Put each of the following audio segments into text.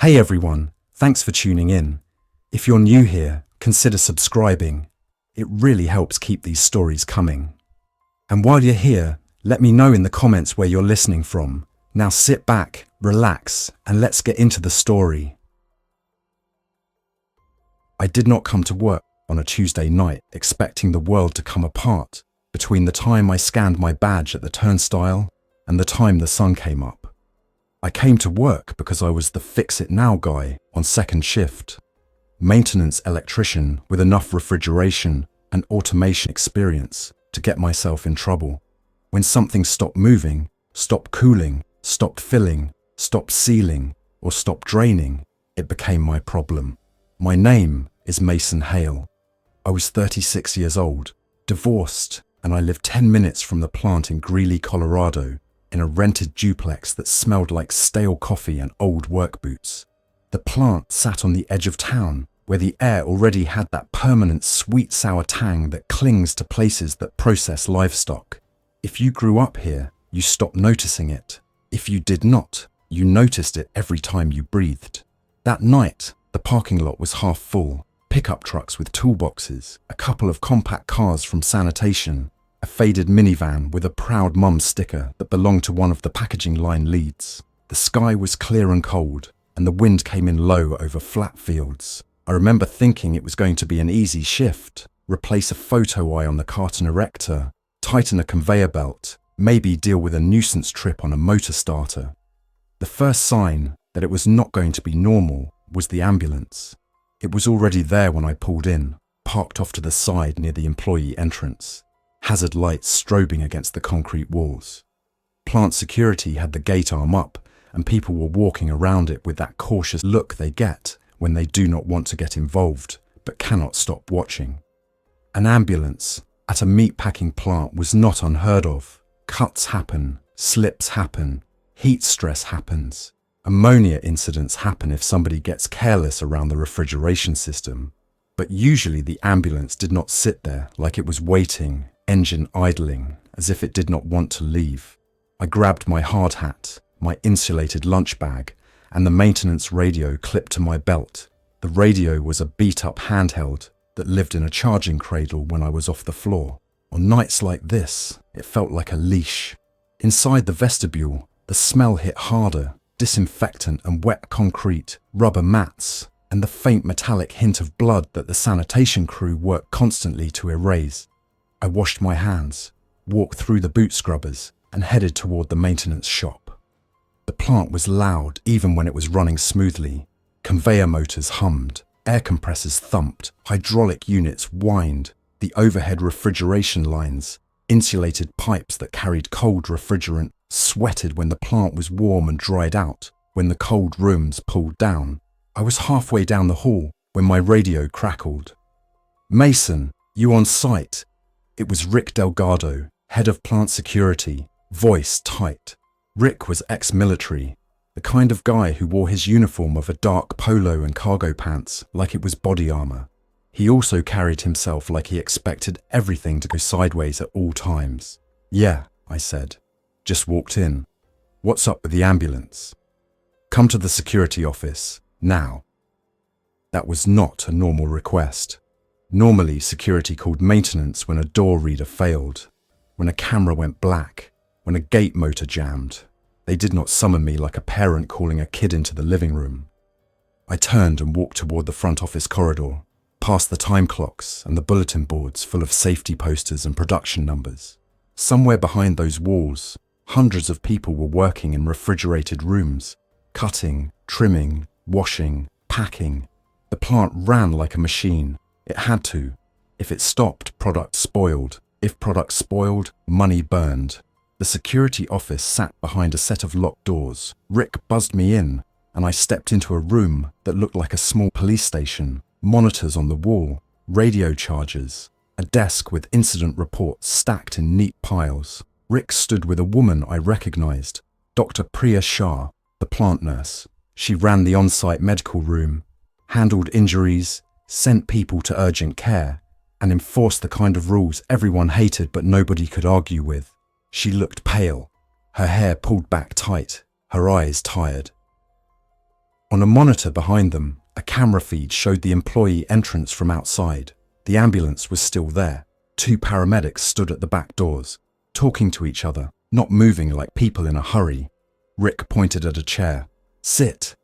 Hey everyone, thanks for tuning in. If you're new here, consider subscribing. It really helps keep these stories coming. And while you're here, let me know in the comments where you're listening from. Now sit back, relax, and let's get into the story. I did not come to work on a Tuesday night expecting the world to come apart between the time I scanned my badge at the turnstile and the time the sun came up. I came to work because I was the fix-it-now guy on second shift, maintenance electrician with enough refrigeration and automation experience to get myself in trouble. When something stopped moving, stopped cooling, stopped filling, stopped sealing, or stopped draining, it became my problem. My name is Mason Hale. I was 36 years old, divorced, and I lived 10 minutes from the plant in Greeley, Colorado, in a rented duplex that smelled like stale coffee and old work boots. The plant sat on the edge of town, where the air already had that permanent sweet-sour tang that clings to places that process livestock. If you grew up here, you stopped noticing it. If you did not, you noticed it every time you breathed. That night, the parking lot was half full. Pickup trucks with toolboxes, a couple of compact cars from sanitation, a faded minivan with a proud mum sticker that belonged to one of the packaging line leads. The sky was clear and cold, and the wind came in low over flat fields. I remember thinking it was going to be an easy shift, replace a photo eye on the carton erector, tighten a conveyor belt, maybe deal with a nuisance trip on a motor starter. The first sign that it was not going to be normal was the ambulance. It was already there when I pulled in, parked off to the side near the employee entrance. Hazard lights strobing against the concrete walls. Plant security had the gate arm up, and people were walking around it with that cautious look they get when they do not want to get involved, but cannot stop watching. An ambulance at a meatpacking plant was not unheard of. Cuts happen, slips happen, heat stress happens. Ammonia incidents happen if somebody gets careless around the refrigeration system. But usually the ambulance did not sit there like it was waiting, engine idling, as if it did not want to leave. I grabbed my hard hat, my insulated lunch bag, and the maintenance radio clipped to my belt. The radio was a beat-up handheld that lived in a charging cradle when I was off the floor. On nights like this, it felt like a leash. Inside the vestibule, the smell hit harder, disinfectant and wet concrete, rubber mats, and the faint metallic hint of blood that the sanitation crew worked constantly to erase. I washed my hands, walked through the boot scrubbers, and headed toward the maintenance shop. The plant was loud even when it was running smoothly. Conveyor motors hummed, air compressors thumped, hydraulic units whined, the overhead refrigeration lines, insulated pipes that carried cold refrigerant, sweated when the plant was warm and dried out, when the cold rooms pulled down. I was halfway down the hall when my radio crackled. "Mason, you on site?" It was Rick Delgado, head of plant security, voice tight. Rick was ex-military, the kind of guy who wore his uniform of a dark polo and cargo pants like it was body armor. He also carried himself like he expected everything to go sideways at all times. "Yeah," I said. "Just walked in. What's up with the ambulance?" "Come to the security office, now." That was not a normal request. Normally, security called maintenance when a door reader failed, when a camera went black, when a gate motor jammed. They did not summon me like a parent calling a kid into the living room. I turned and walked toward the front office corridor, past the time clocks and the bulletin boards full of safety posters and production numbers. Somewhere behind those walls, hundreds of people were working in refrigerated rooms, cutting, trimming, washing, packing. The plant ran like a machine. It had to. If it stopped, product spoiled. If product spoiled, money burned. The security office sat behind a set of locked doors. Rick buzzed me in, and I stepped into a room that looked like a small police station. Monitors on the wall, radio chargers, a desk with incident reports stacked in neat piles. Rick stood with a woman I recognized, Dr. Priya Shah, the plant nurse. She ran the on-site medical room, handled injuries, sent people to urgent care, and enforced the kind of rules everyone hated but nobody could argue with. She looked pale, her hair pulled back tight, her eyes tired. On a monitor behind them, a camera feed showed the employee entrance from outside. The ambulance was still there. 2 paramedics stood at the back doors, talking to each other, not moving like people in a hurry. Rick pointed at a chair. "Sit."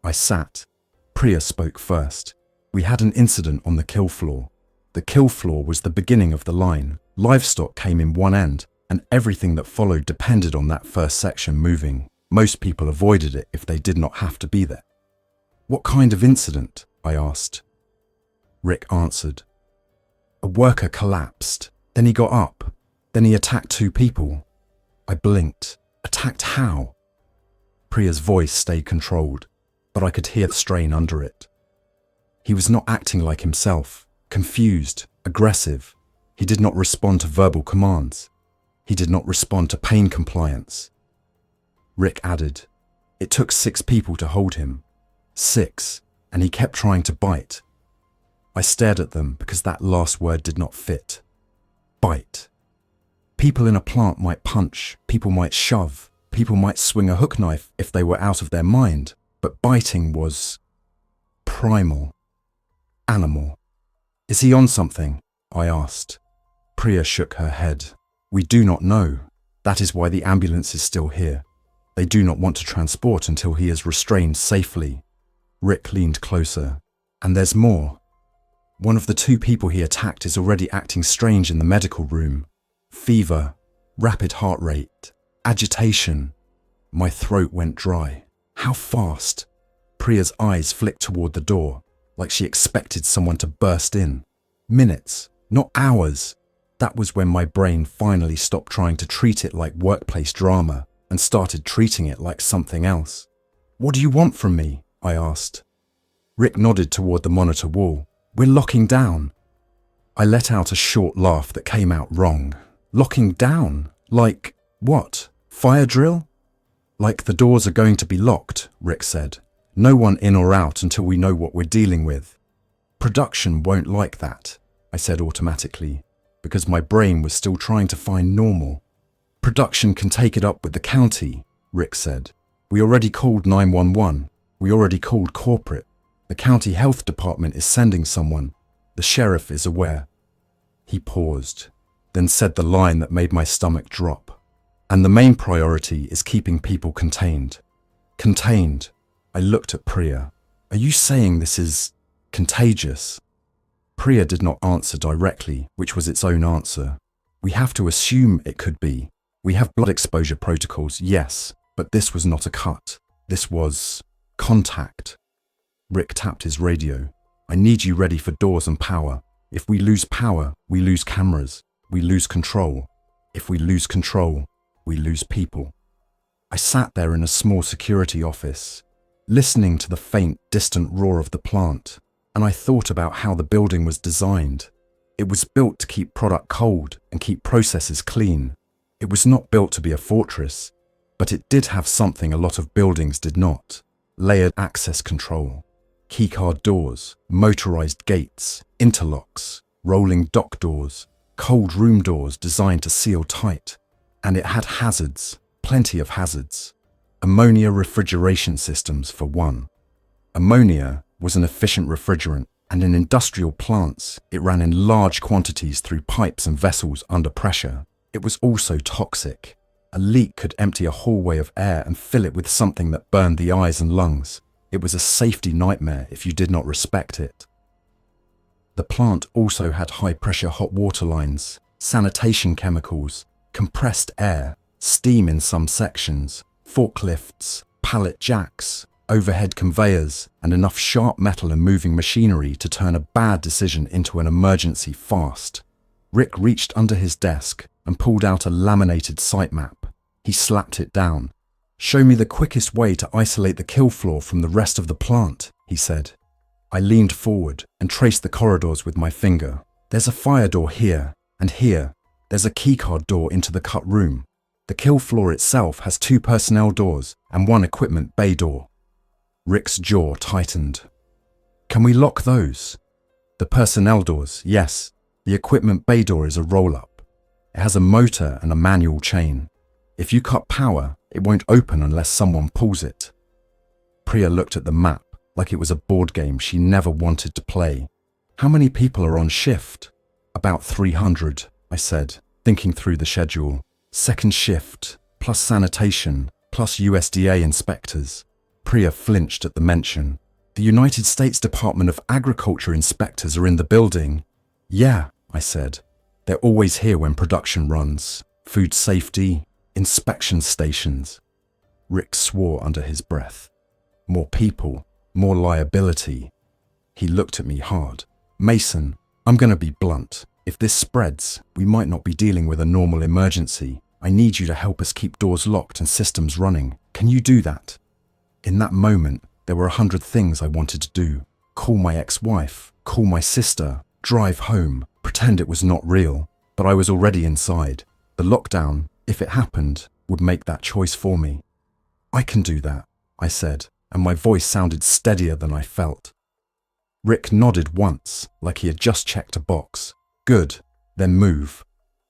I sat. Priya spoke first. "We had an incident on the kill floor. The kill floor was the beginning of the line. Livestock came in one end, and everything that followed depended on that first section moving. Most people avoided it if they did not have to be there." "What kind of incident?" I asked. Rick answered. "A worker collapsed. Then he got up. Then he attacked 2 people." I blinked. "Attacked how?" Priya's voice stayed controlled, but I could hear the strain under it. "He was not acting like himself. Confused, aggressive. He did not respond to verbal commands. He did not respond to pain compliance." Rick added, "It took 6 people to hold him. 6, and he kept trying to bite." I stared at them because that last word did not fit. Bite. People in a plant might punch, people might shove, people might swing a hook knife if they were out of their mind, but biting was primal, animal. "Is he on something?" I asked. Priya shook her head. "We do not know. That is why the ambulance is still here. They do not want to transport until he is restrained safely." Rick leaned closer. "And there's more. One of the 2 people he attacked is already acting strange in the medical room. Fever, rapid heart rate, agitation." My throat went dry. "How fast?" Priya's eyes flicked toward the door, like she expected someone to burst in. "Minutes, not hours." That was when my brain finally stopped trying to treat it like workplace drama and started treating it like something else. "What do you want from me?" I asked. Rick nodded toward the monitor wall. "We're locking down." I let out a short laugh that came out wrong. "Locking down? Like what? Fire drill?" "Like the doors are going to be locked," Rick said. "No one in or out until we know what we're dealing with." "Production won't like that," I said automatically, because my brain was still trying to find normal. "Production can take it up with the county," Rick said. "We already called 911. We already called corporate. The county health department is sending someone. The sheriff is aware." He paused, then said the line that made my stomach drop. "And the main priority is keeping people contained." "Contained?" I looked at Priya. "Are you saying this is contagious?" Priya did not answer directly, which was its own answer. "We have to assume it could be. We have blood exposure protocols, yes, but this was not a cut. This was contact." Rick tapped his radio. "I need you ready for doors and power. If we lose power, we lose cameras. We lose control. If we lose control, we lose people." I sat there in a small security office, listening to the faint, distant roar of the plant, and I thought about how the building was designed. It was built to keep product cold and keep processes clean. It was not built to be a fortress, but it did have something a lot of buildings did not: layered access control. Keycard doors, motorized gates, interlocks, rolling dock doors, cold room doors designed to seal tight. And it had hazards, plenty of hazards. Ammonia refrigeration systems for one. Ammonia was an efficient refrigerant, and in industrial plants, it ran in large quantities through pipes and vessels under pressure. It was also toxic. A leak could empty a hallway of air and fill it with something that burned the eyes and lungs. It was a safety nightmare if you did not respect it. The plant also had high-pressure hot water lines, sanitation chemicals, compressed air, steam in some sections, forklifts, pallet jacks, overhead conveyors, and enough sharp metal and moving machinery to turn a bad decision into an emergency fast. Rick reached under his desk and pulled out a laminated site map. He slapped it down. "Show me the quickest way to isolate the kill floor from the rest of the plant," he said. I leaned forward and traced the corridors with my finger. "There's a fire door here, and here. There's a keycard door into the cut room. The kill floor itself has 2 personnel doors and 1 equipment bay door." Rick's jaw tightened. "Can we lock those?" "The personnel doors, yes. The equipment bay door is a roll-up. It has a motor and a manual chain. If you cut power, it won't open unless someone pulls it." Priya looked at the map like it was a board game she never wanted to play. How many people are on shift? About 300, I said, thinking through the schedule. Second shift, plus sanitation, plus USDA inspectors. Priya flinched at the mention. The United States Department of Agriculture inspectors are in the building. Yeah, I said. They're always here when production runs. Food safety, inspection stations. Rick swore under his breath. More people, more liability. He looked at me hard. Mason, I'm going to be blunt. If this spreads, we might not be dealing with a normal emergency. I need you to help us keep doors locked and systems running. Can you do that? In that moment, there were 100 things I wanted to do. Call my ex-wife, call my sister, drive home, pretend it was not real. But I was already inside. The lockdown, if it happened, would make that choice for me. I can do that, I said, and my voice sounded steadier than I felt. Rick nodded once, like he had just checked a box. Good, then move.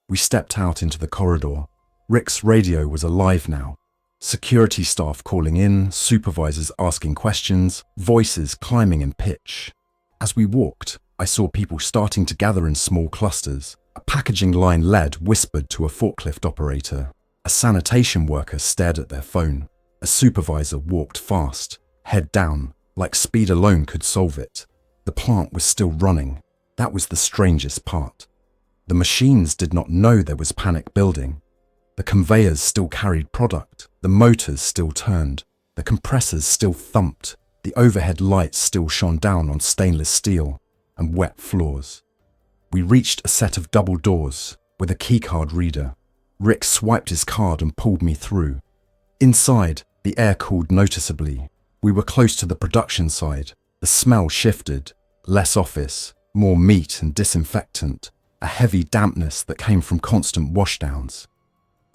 We stepped out into the corridor. Rick's radio was alive now. Security staff calling in, supervisors asking questions, voices climbing in pitch. As we walked, I saw people starting to gather in small clusters. A packaging line lead whispered to a forklift operator. A sanitation worker stared at their phone. A supervisor walked fast, head down, like speed alone could solve it. The plant was still running. That was the strangest part. The machines did not know there was panic building. The conveyors still carried product. The motors still turned. The compressors still thumped. The overhead lights still shone down on stainless steel and wet floors. We reached a set of double doors with a keycard reader. Rick swiped his card and pulled me through. Inside, the air cooled noticeably. We were close to the production side. The smell shifted. Less office, more meat and disinfectant, a heavy dampness that came from constant washdowns.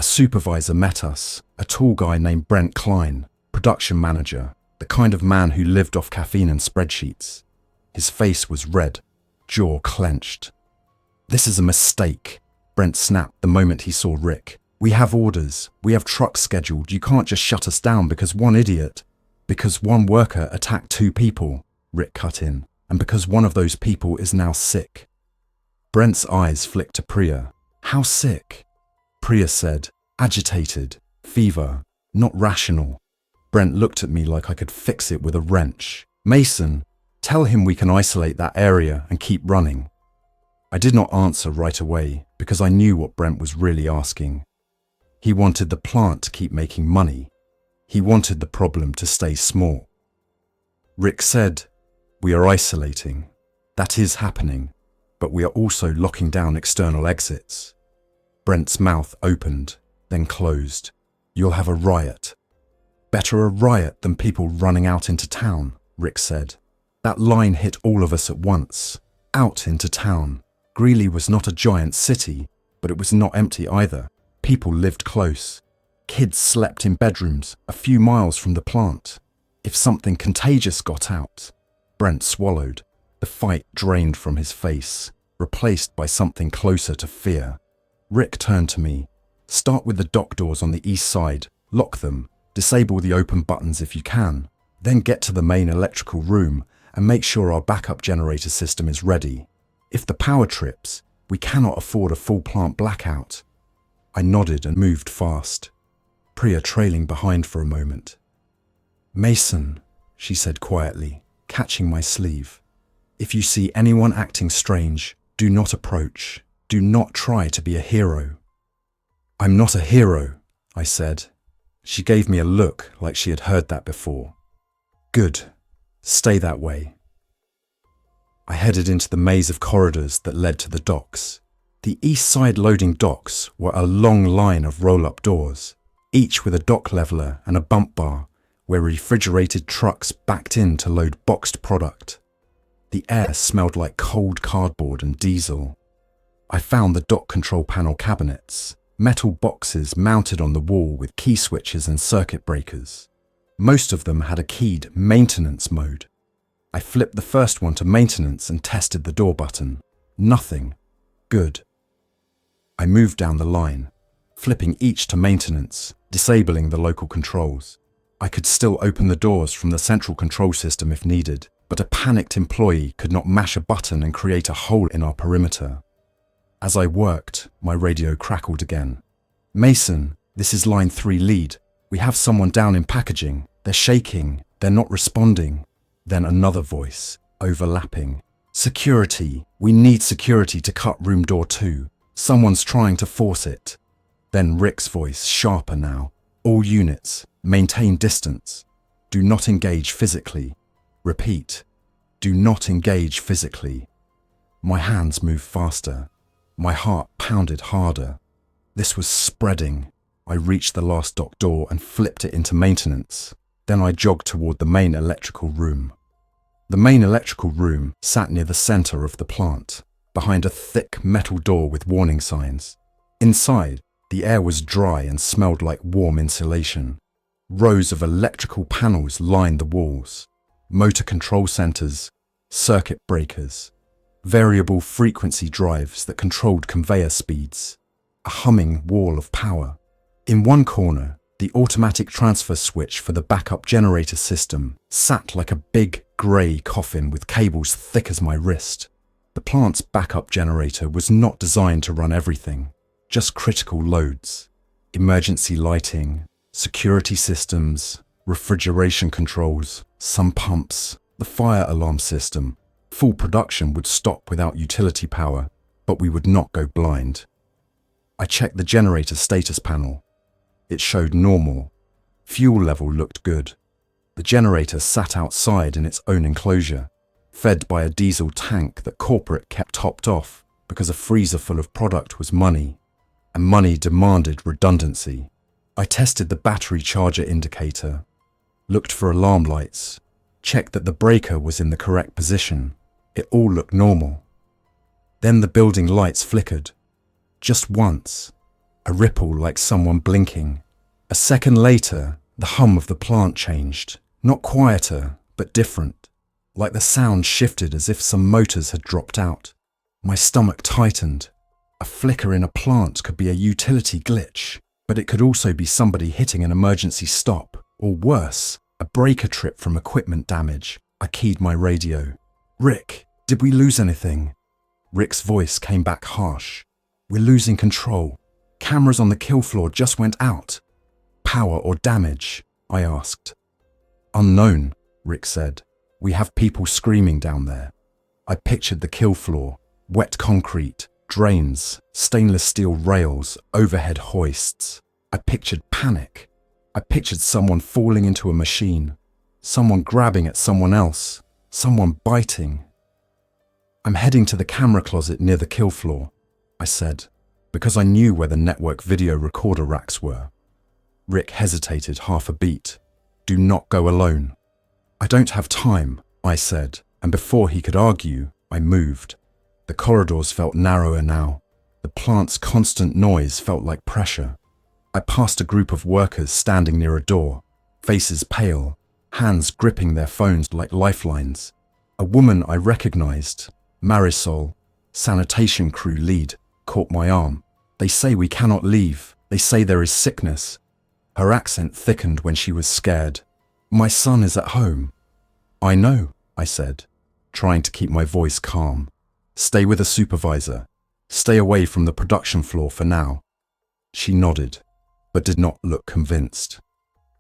A supervisor met us, a tall guy named Brent Klein, production manager, the kind of man who lived off caffeine and spreadsheets. His face was red, jaw clenched. This is a mistake, Brent snapped the moment he saw Rick. We have orders, we have trucks scheduled, you can't just shut us down because one worker attacked 2 people, Rick cut in, and because one of those people is now sick. Brent's eyes flicked to Priya. How sick? Priya said, agitated, fever, not rational. Brent looked at me like I could fix it with a wrench. Mason, tell him we can isolate that area and keep running. I did not answer right away because I knew what Brent was really asking. He wanted the plant to keep making money. He wanted the problem to stay small. Rick said, we are isolating. That is happening, but we are also locking down external exits. Brent's mouth opened, then closed. You'll have a riot. Better a riot than people running out into town, Rick said. That line hit all of us at once. Out into town. Greeley was not a giant city, but it was not empty either. People lived close. Kids slept in bedrooms a few miles from the plant. If something contagious got out, Brent swallowed. The fight drained from his face, replaced by something closer to fear. Rick turned to me. Start with the dock doors on the east side. Lock them. Disable the open buttons if you can. Then get to the main electrical room and make sure our backup generator system is ready. If the power trips, we cannot afford a full plant blackout. I nodded and moved fast, Priya trailing behind for a moment. Mason, she said quietly, catching my sleeve. If you see anyone acting strange, do not approach. Do not try to be a hero. I'm not a hero, I said. She gave me a look like she had heard that before. Good. Stay that way. I headed into the maze of corridors that led to the docks. The east side loading docks were a long line of roll-up doors, each with a dock leveler and a bump bar where refrigerated trucks backed in to load boxed product. The air smelled like cold cardboard and diesel. I found the dock control panel cabinets, metal boxes mounted on the wall with key switches and circuit breakers. Most of them had a keyed maintenance mode. I flipped the first one to maintenance and tested the door button. Nothing. Good. I moved down the line, flipping each to maintenance, disabling the local controls. I could still open the doors from the central control system if needed, but a panicked employee could not mash a button and create a hole in our perimeter. As I worked, my radio crackled again. "Mason, this is line 3 lead. We have someone down in packaging. They're shaking. They're not responding." Then another voice, overlapping. "Security. We need security to cut room door 2. Someone's trying to force it." Then Rick's voice, sharper now. "All units, maintain distance. Do not engage physically. Repeat, do not engage physically." My hands moved faster. My heart pounded harder. This was spreading. I reached the last dock door and flipped it into maintenance. Then I jogged toward the main electrical room. The main electrical room sat near the center of the plant, behind a thick metal door with warning signs. Inside, the air was dry and smelled like warm insulation. Rows of electrical panels lined the walls. Motor control centers, circuit breakers, variable frequency drives that controlled conveyor speeds, a humming wall of power. In one corner, the automatic transfer switch for the backup generator system sat like a big grey coffin with cables thick as my wrist. The plant's backup generator was not designed to run everything, just critical loads, emergency lighting, security systems, refrigeration controls, some pumps, the fire alarm system. Full production would stop without utility power, but we would not go blind. I checked the generator status panel. It showed normal. Fuel level looked good. The generator sat outside in its own enclosure, fed by a diesel tank that corporate kept topped off because a freezer full of product was money, and money demanded redundancy. I tested the battery charger indicator, looked for alarm lights, checked that the breaker was in the correct position. It all looked normal. Then the building lights flickered. Just once. A ripple like someone blinking. A second later, the hum of the plant changed. Not quieter, but different. Like the sound shifted as if some motors had dropped out. My stomach tightened. A flicker in a plant could be a utility glitch, but it could also be somebody hitting an emergency stop, or worse, a breaker trip from equipment damage. I keyed my radio. "Rick, did we lose anything?" Rick's voice came back harsh. "We're losing control. Cameras on the kill floor just went out." "Power or damage?" I asked. "Unknown," Rick said. "We have people screaming down there." I pictured the kill floor, wet concrete, drains, stainless steel rails, overhead hoists. I pictured panic. I pictured someone falling into a machine, someone grabbing at someone else, someone biting. "I'm heading to the camera closet near the kill floor," I said, because I knew where the network video recorder racks were. Rick hesitated half a beat. "Do not go alone." "I don't have time," I said, and before he could argue, I moved. The corridors felt narrower now. The plant's constant noise felt like pressure. I passed a group of workers standing near a door, faces pale, hands gripping their phones like lifelines. A woman I recognized, Marisol, sanitation crew lead, caught my arm. "They say we cannot leave. They say there is sickness." Her accent thickened when she was scared. "My son is at home." "I know," I said, trying to keep my voice calm. "Stay with a supervisor. Stay away from the production floor for now." She nodded, but did not look convinced.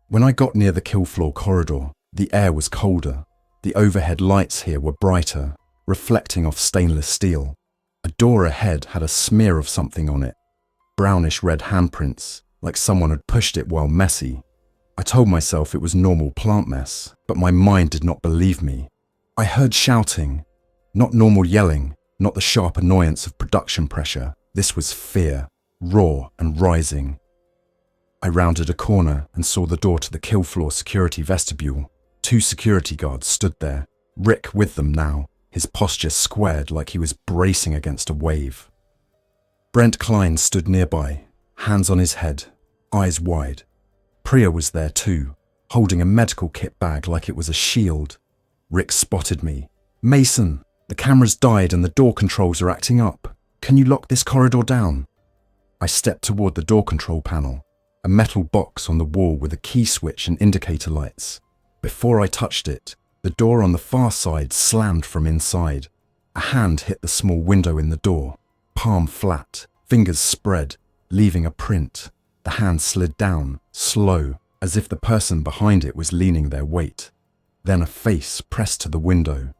When I got near the kill floor corridor, the air was colder. The overhead lights here were brighter, reflecting off stainless steel. A door ahead had a smear of something on it, brownish red handprints, like someone had pushed it while messy. I told myself it was normal plant mess, but my mind did not believe me. I heard shouting, not normal yelling, not the sharp annoyance of production pressure. This was fear, raw and rising. I rounded a corner and saw the door to the kill floor security vestibule. 2 security guards stood there, Rick with them now, his posture squared like he was bracing against a wave. Brent Klein stood nearby, hands on his head, eyes wide. Priya was there too, holding a medical kit bag like it was a shield. Rick spotted me. "Mason, the camera's died and the door controls are acting up. Can you lock this corridor down?" I stepped toward the door control panel. a metal box on the wall with a key switch and indicator lights. Before I touched it, the door on the far side slammed from inside. A hand hit the small window in the door, palm flat, fingers spread, leaving a print. The hand slid down, slow, as if the person behind it was leaning their weight. Then a face pressed to the window.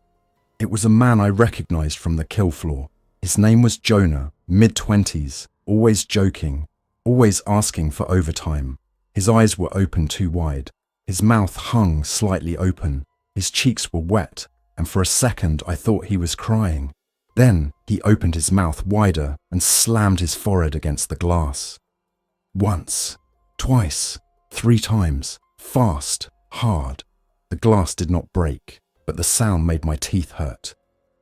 It was a man I recognized from the kill floor. His name was Jonah, mid-20s, always joking, always asking for overtime. His eyes were open too wide. His mouth hung slightly open. His cheeks were wet, and for a second I thought he was crying. Then he opened his mouth wider and slammed his forehead against the glass. Once, twice, 3 times, fast, hard. The glass did not break, but the sound made my teeth hurt.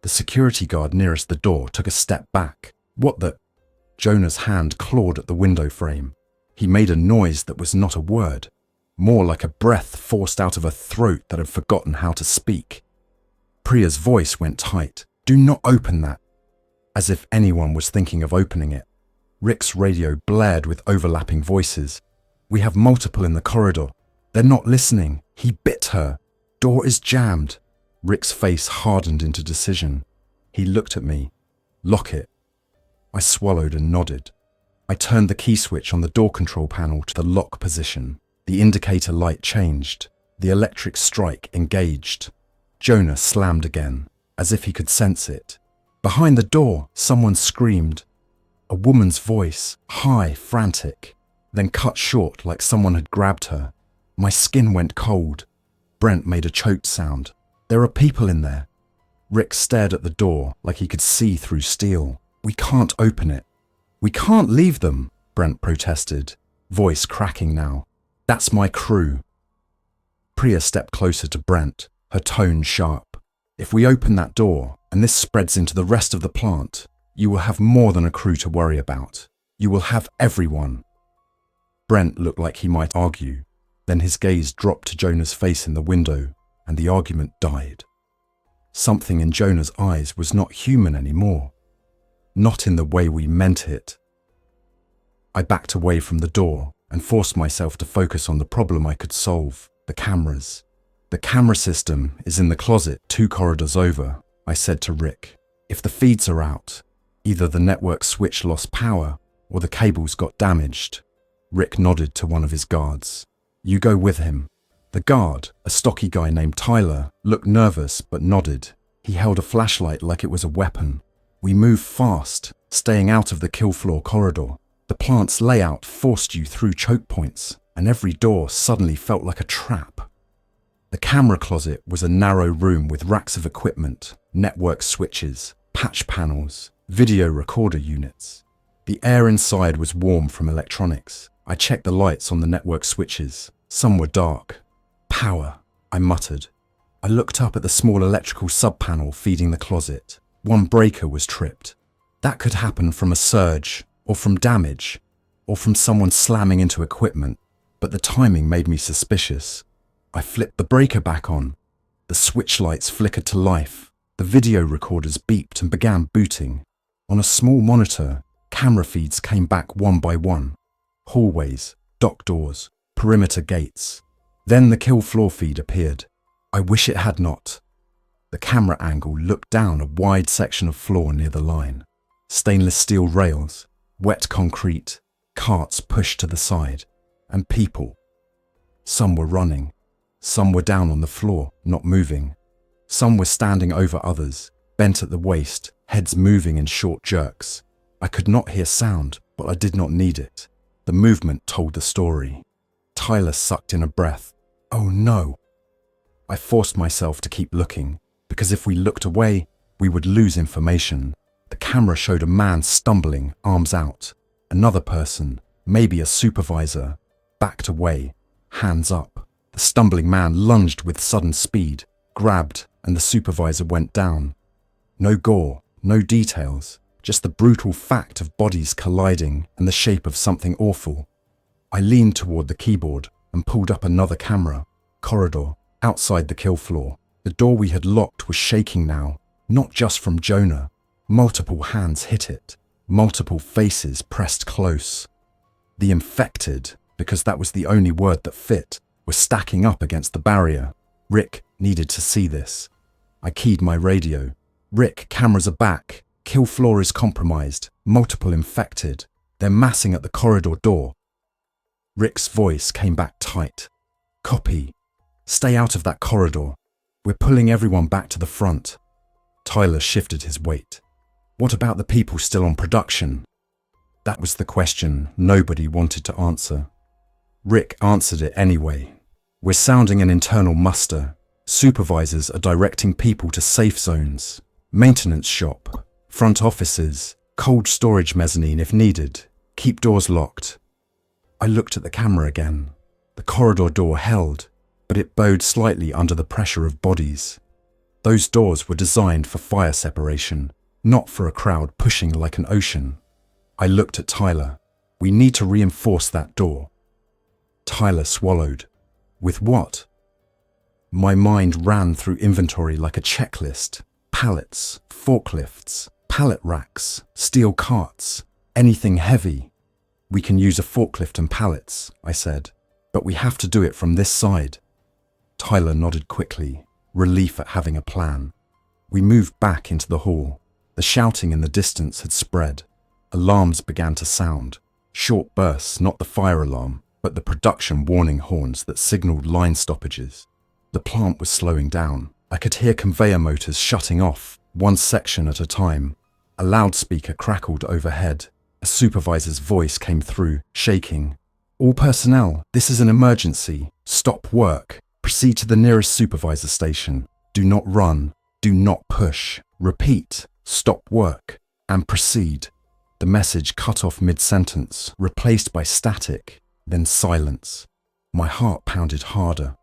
The security guard nearest the door took a step back. What the? Jonah's hand clawed at the window frame. He made a noise that was not a word, more like a breath forced out of a throat that had forgotten how to speak. Priya's voice went tight. "Do not open that." As if anyone was thinking of opening it. Rick's radio blared with overlapping voices. "We have multiple in the corridor. They're not listening. He bit her. Door is jammed." Rick's face hardened into decision. He looked at me. "Lock it." I swallowed and nodded. I turned the key switch on the door control panel to the lock position. The indicator light changed. The electric strike engaged. Jonah slammed again, as if he could sense it. Behind the door, someone screamed. A woman's voice, high, frantic, then cut short like someone had grabbed her. My skin went cold. Brent made a choked sound. "There are people in there." Rick stared at the door like he could see through steel. "We can't open it." "We can't leave them," Brent protested, voice cracking now. "That's my crew." Priya stepped closer to Brent, her tone sharp. "If we open that door, and this spreads into the rest of the plant, you will have more than a crew to worry about. You will have everyone." Brent looked like he might argue. Then his gaze dropped to Jonah's face in the window, and the argument died. Something in Jonah's eyes was not human anymore. Not in the way we meant it. I backed away from the door and forced myself to focus on the problem I could solve, the cameras. "The camera system is in the closet 2 corridors over," I said to Rick. "If the feeds are out, either the network switch lost power or the cables got damaged." Rick nodded to one of his guards. "You go with him." The guard, a stocky guy named Tyler, looked nervous but nodded. He held a flashlight like it was a weapon. We moved fast, staying out of the kill floor corridor. The plant's layout forced you through choke points, and every door suddenly felt like a trap. The camera closet was a narrow room with racks of equipment, network switches, patch panels, video recorder units. The air inside was warm from electronics. I checked the lights on the network switches. Some were dark. "Power," I muttered. I looked up at the small electrical sub-panel feeding the closet. One breaker was tripped. That could happen from a surge, or from damage, or from someone slamming into equipment, but the timing made me suspicious. I flipped the breaker back on. The switch lights flickered to life. The video recorders beeped and began booting. On a small monitor, camera feeds came back one by one. Hallways, dock doors, perimeter gates. Then the kill floor feed appeared. I wish it had not. The camera angle looked down a wide section of floor near the line. Stainless steel rails, wet concrete, carts pushed to the side, and people. Some were running. Some were down on the floor, not moving. Some were standing over others, bent at the waist, heads moving in short jerks. I could not hear sound, but I did not need it. The movement told the story. Tyler sucked in a breath. "Oh no." I forced myself to keep looking, because if we looked away, we would lose information. The camera showed a man stumbling, arms out. Another person, maybe a supervisor, backed away, hands up. The stumbling man lunged with sudden speed, grabbed, and the supervisor went down. No gore, no details, just the brutal fact of bodies colliding and the shape of something awful. I leaned toward the keyboard and pulled up another camera. Corridor, outside the kill floor. The door we had locked was shaking now, not just from Jonah. Multiple hands hit it, multiple faces pressed close. The infected, because that was the only word that fit, were stacking up against the barrier. Rick needed to see this. I keyed my radio. Rick, cameras are back. Kill floor is compromised. Multiple infected. They're massing at the corridor door. Rick's voice came back tight. Copy. Stay out of that corridor. We're pulling everyone back to the front. Tyler shifted his weight. What about the people still on production? That was the question nobody wanted to answer. Rick answered it anyway. We're sounding an internal muster. Supervisors are directing people to safe zones, maintenance shop, front offices, cold storage mezzanine if needed. Keep doors locked. I looked at the camera again. The corridor door held, but it bowed slightly under the pressure of bodies. Those doors were designed for fire separation, not for a crowd pushing like an ocean. I looked at Tyler. We need to reinforce that door. Tyler swallowed. With what? My mind ran through inventory like a checklist. Pallets, forklifts, pallet racks, steel carts, anything heavy. We can use a forklift and pallets, I said, but we have to do it from this side. Tyler nodded quickly, relief at having a plan. We moved back into the hall. The shouting in the distance had spread. Alarms began to sound. Short bursts, not the fire alarm, but the production warning horns that signaled line stoppages. The plant was slowing down. I could hear conveyor motors shutting off, one section at a time. A loudspeaker crackled overhead. A supervisor's voice came through, shaking. All personnel, this is an emergency. Stop work. Proceed to the nearest supervisor station. Do not run. Do not push. Repeat. Stop work. And proceed. The message cut off mid-sentence, replaced by static, then silence. My heart pounded harder.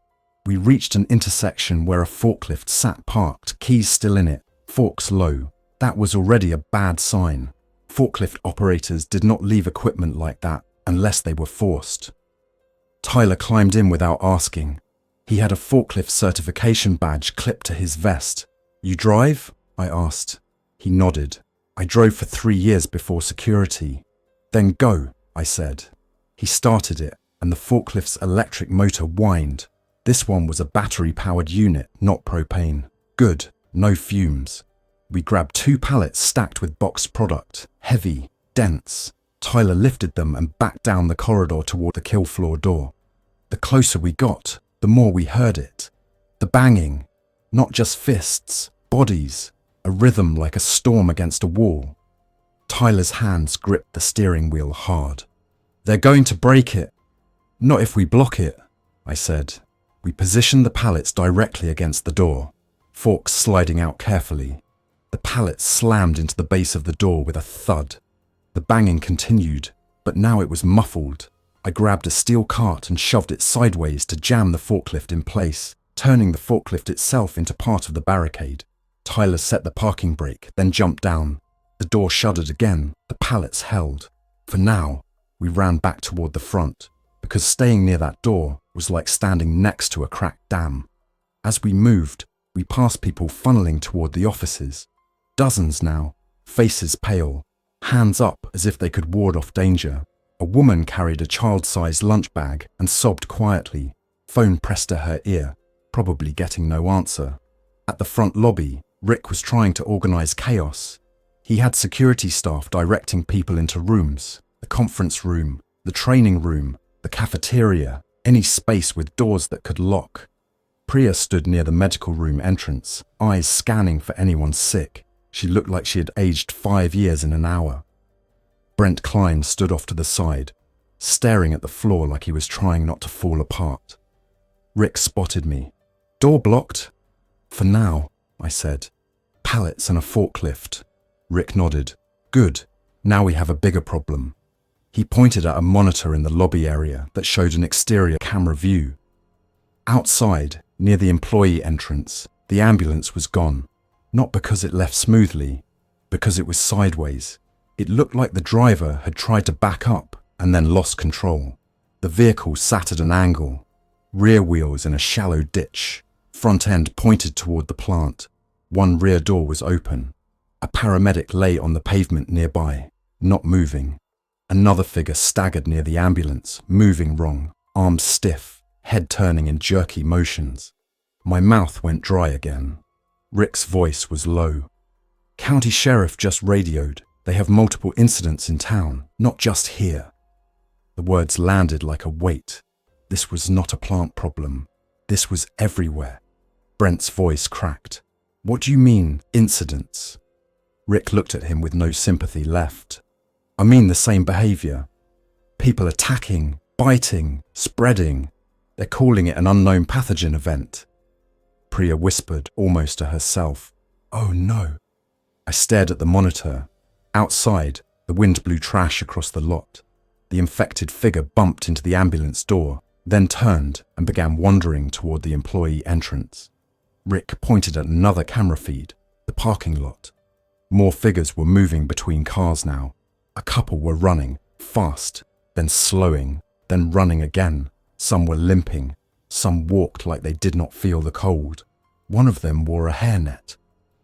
We reached an intersection where a forklift sat parked, keys still in it, forks low. That was already a bad sign. Forklift operators did not leave equipment like that unless they were forced. Tyler climbed in without asking. He had a forklift certification badge clipped to his vest. You drive? I asked. He nodded. I drove for 3 years before security. Then go, I said. He started it, and the forklift's electric motor whined. This one was a battery-powered unit, not propane. Good, no fumes. We grabbed 2 pallets stacked with boxed product, heavy, dense. Tyler lifted them and backed down the corridor toward the kill floor door. The closer we got, the more we heard it. The banging, not just fists, bodies, a rhythm like a storm against a wall. Tyler's hands gripped the steering wheel hard. They're going to break it. Not if we block it, I said. We positioned the pallets directly against the door, forks sliding out carefully. The pallets slammed into the base of the door with a thud. The banging continued, but now it was muffled. I grabbed a steel cart and shoved it sideways to jam the forklift in place, turning the forklift itself into part of the barricade. Tyler set the parking brake, then jumped down. The door shuddered again. The pallets held. For now, we ran back toward the front, because staying near that door was like standing next to a cracked dam. As we moved, we passed people funneling toward the offices. Dozens now, faces pale, hands up as if they could ward off danger. A woman carried a child-sized lunch bag and sobbed quietly, phone pressed to her ear, probably getting no answer. At the front lobby, Rick was trying to organize chaos. He had security staff directing people into rooms, the conference room, the training room, the cafeteria, any space with doors that could lock. Priya stood near the medical room entrance, eyes scanning for anyone sick. She looked like she had aged 5 years in an hour. Brent Klein stood off to the side, staring at the floor like he was trying not to fall apart. Rick spotted me. Door blocked? For now, I said. Pallets and a forklift. Rick nodded. Good. Now we have a bigger problem. He pointed at a monitor in the lobby area that showed an exterior camera view. Outside, near the employee entrance, the ambulance was gone. Not because it left smoothly, because it was sideways. It looked like the driver had tried to back up and then lost control. The vehicle sat at an angle, rear wheels in a shallow ditch, front end pointed toward the plant. One rear door was open. A paramedic lay on the pavement nearby, not moving. Another figure staggered near the ambulance, moving wrong, arms stiff, head turning in jerky motions. My mouth went dry again. Rick's voice was low. "County sheriff just radioed. They have multiple incidents in town, not just here." The words landed like a weight. This was not a plant problem. This was everywhere. Brent's voice cracked. "What do you mean, incidents?" Rick looked at him with no sympathy left. "I mean the same behavior. People attacking, biting, spreading. They're calling it an unknown pathogen event." Priya whispered, almost to herself, "Oh no." I stared at the monitor. Outside, the wind blew trash across the lot. The infected figure bumped into the ambulance door, then turned and began wandering toward the employee entrance. Rick pointed at another camera feed, the parking lot. More figures were moving between cars now. A couple were running, fast, then slowing, then running again. Some were limping. Some walked like they did not feel the cold. One of them wore a hairnet.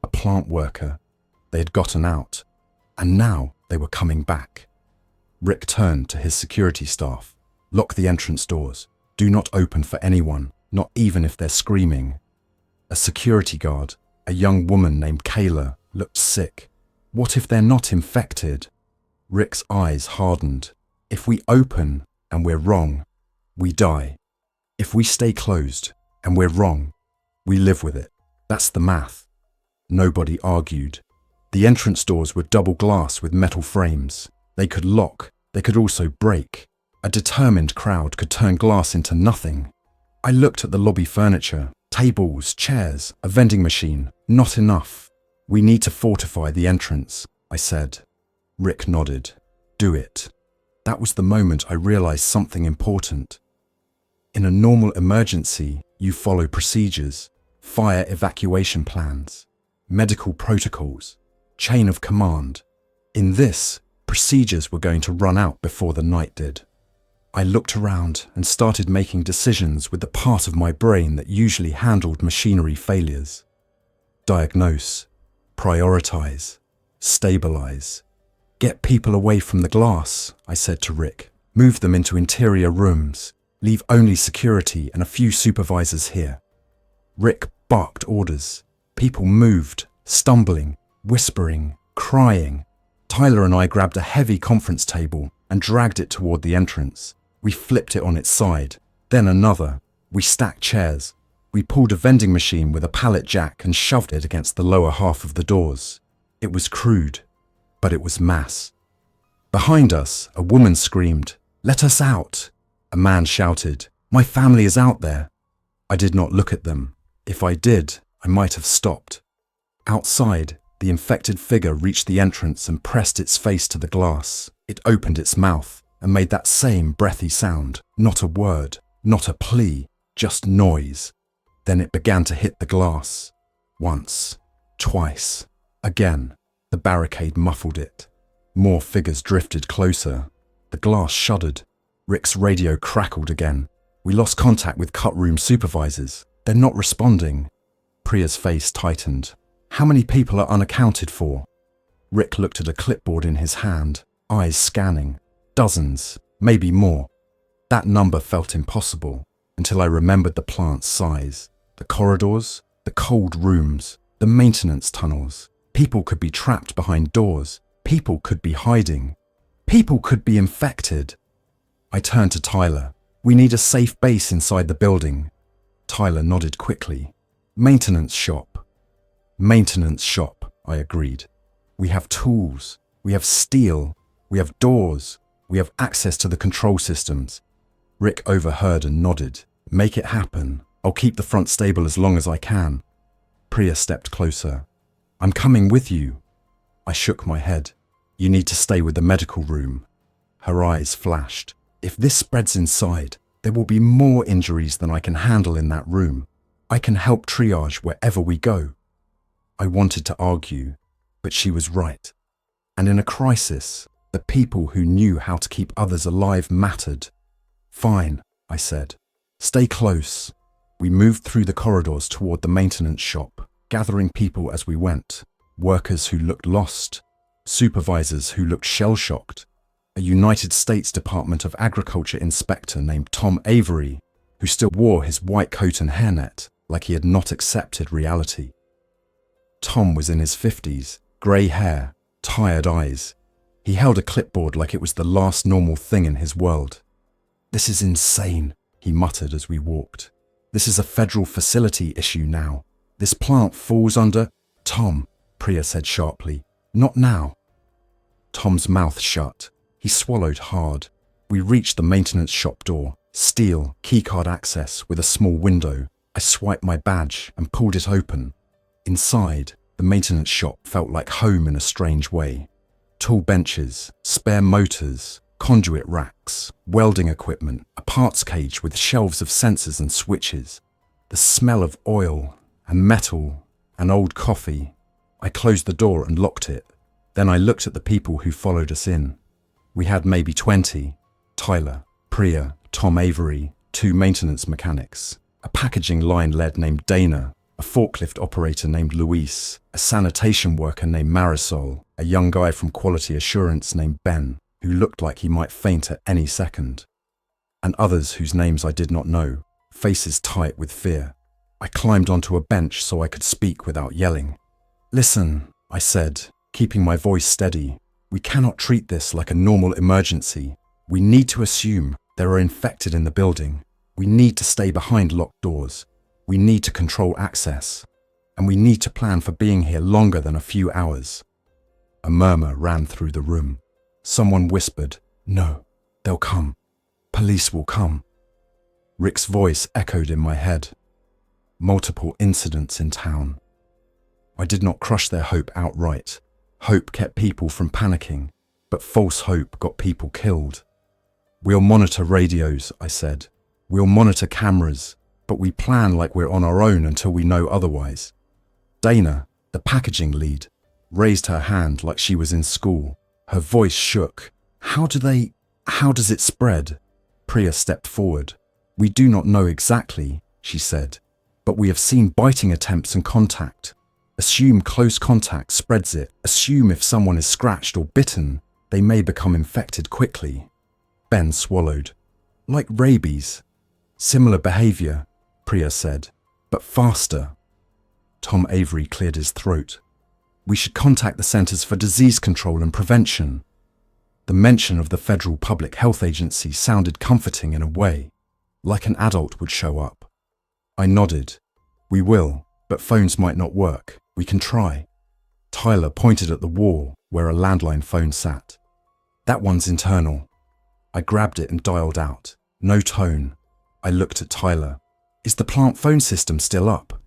A plant worker. They had gotten out, and now they were coming back. Rick turned to his security staff. "Lock the entrance doors. Do not open for anyone, not even if they're screaming." A security guard, a young woman named Kayla, looked sick. What if they're not infected? Rick's eyes hardened. If we open and we're wrong, we die. If we stay closed and we're wrong, we live with it. That's the math. Nobody argued. The entrance doors were double glass with metal frames. They could lock, they could also break. A determined crowd could turn glass into nothing. I looked at the lobby furniture, tables, chairs, a vending machine. Not enough. "We need to fortify the entrance," I said. Rick nodded. "Do it." That was the moment I realized something important. In a normal emergency, you follow procedures, fire evacuation plans, medical protocols, chain of command. In this, procedures were going to run out before the night did. I looked around and started making decisions with the part of my brain that usually handled machinery failures. Diagnose, prioritize, stabilize. "Get people away from the glass," I said to Rick. "Move them into interior rooms. Leave only security and a few supervisors here." Rick barked orders. People moved, stumbling, whispering, crying. Tyler and I grabbed a heavy conference table and dragged it toward the entrance. We flipped it on its side, then another. We stacked chairs. We pulled a vending machine with a pallet jack and shoved it against the lower half of the doors. It was crude, but it was mass. Behind us, a woman screamed, "Let us out!" A man shouted, "My family is out there." I did not look at them. If I did, I might have stopped. Outside, the infected figure reached the entrance and pressed its face to the glass. It opened its mouth and made that same breathy sound. Not a word, not a plea, just noise. Then it began to hit the glass. Once, twice, again. The barricade muffled it. More figures drifted closer. The glass shuddered. Rick's radio crackled again. "We lost contact with cut room supervisors. They're not responding." Priya's face tightened. "How many people are unaccounted for?" Rick looked at a clipboard in his hand, eyes scanning. Dozens, maybe more. That number felt impossible until I remembered the plant's size. The corridors, the cold rooms, the maintenance tunnels. People could be trapped behind doors. People could be hiding. People could be infected. I turned to Tyler. "We need a safe base inside the building." Tyler nodded quickly. "Maintenance shop." "Maintenance shop," I agreed. "We have tools. We have steel. We have doors. We have access to the control systems." Rick overheard and nodded. "Make it happen. I'll keep the front stable as long as I can." Priya stepped closer. "I'm coming with you." I shook my head. "You need to stay with the medical room." Her eyes flashed. "If this spreads inside, there will be more injuries than I can handle in that room. I can help triage wherever we go." I wanted to argue, but she was right. And in a crisis, the people who knew how to keep others alive mattered. "Fine," I said. "Stay close." We moved through the corridors toward the maintenance shop, gathering people as we went. Workers who looked lost. Supervisors who looked shell-shocked. A a United States Department of Agriculture inspector named Tom Avery, who still wore his white coat and hairnet like he had not accepted reality. Tom was in his 50s, grey hair, tired eyes. He held a clipboard like it was the last normal thing in his world. "This is insane," he muttered as we walked. "This is a federal facility issue now. This plant falls under—" "Tom," Priya said sharply, "not now." Tom's mouth shut. He swallowed hard. We reached the maintenance shop door, steel, keycard access with a small window. I swiped my badge and pulled it open. Inside, the maintenance shop felt like home in a strange way. Tall benches, spare motors, conduit racks, welding equipment, a parts cage with shelves of sensors and switches. The smell of oil and metal and old coffee. I closed the door and locked it. Then I looked at the people who followed us in. We had maybe 20. Tyler, Priya, Tom Avery, 2 maintenance mechanics, a packaging line lead named Dana, a forklift operator named Luis, a sanitation worker named Marisol, a young guy from quality assurance named Ben, who looked like he might faint at any second, and others whose names I did not know, faces tight with fear. I climbed onto a bench so I could speak without yelling. "Listen," I said, keeping my voice steady. "We cannot treat this like a normal emergency. We need to assume there are infected in the building. We need to stay behind locked doors. We need to control access. And we need to plan for being here longer than a few hours." A murmur ran through the room. Someone whispered, "No, they'll come. Police will come." Rick's voice echoed in my head. Multiple incidents in town. I did not crush their hope outright. Hope kept people from panicking, but false hope got people killed. "We'll monitor radios," I said. "We'll monitor cameras, but we plan like we're on our own until we know otherwise." Dana, the packaging lead, raised her hand like she was in school. Her voice shook. How does it spread?" Priya stepped forward. "We do not know exactly," she said, "but we have seen biting attempts and contact. Assume close contact spreads it. Assume if someone is scratched or bitten, they may become infected quickly." Ben swallowed. "Like rabies. Similar behavior," Priya said, "but faster." Tom Avery cleared his throat. "We should contact the Centers for Disease Control and Prevention." The mention of the Federal Public Health Agency sounded comforting in a way, like an adult would show up. I nodded. "We will, but phones might not work. We can try." Tyler pointed at the wall where a landline phone sat. "That one's internal." I grabbed it and dialed out. No tone. I looked at Tyler. "Is the plant phone system still up?"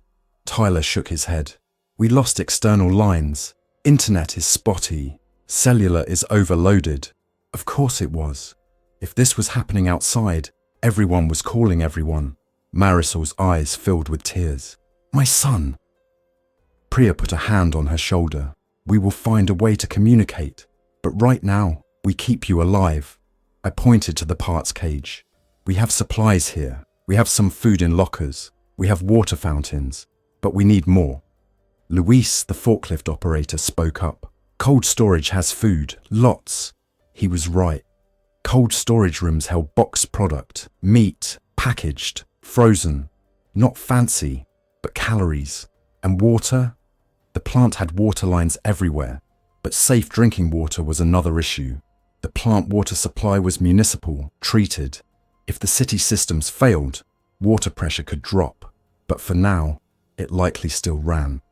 Tyler shook his head. "We lost external lines. Internet is spotty. Cellular is overloaded." Of course it was. If this was happening outside, everyone was calling everyone. Marisol's eyes filled with tears. "My son." Priya put a hand on her shoulder. "We will find a way to communicate, but right now, we keep you alive." I pointed to the parts cage. "We have supplies here. We have some food in lockers. We have water fountains, but we need more." Luis, the forklift operator, spoke up. "Cold storage has food, lots." He was right. Cold storage rooms held boxed product, meat, packaged, frozen. Not fancy, but calories. And water? The plant had water lines everywhere, but safe drinking water was another issue. The plant water supply was municipal, treated. If the city systems failed, water pressure could drop. But for now, it likely still ran.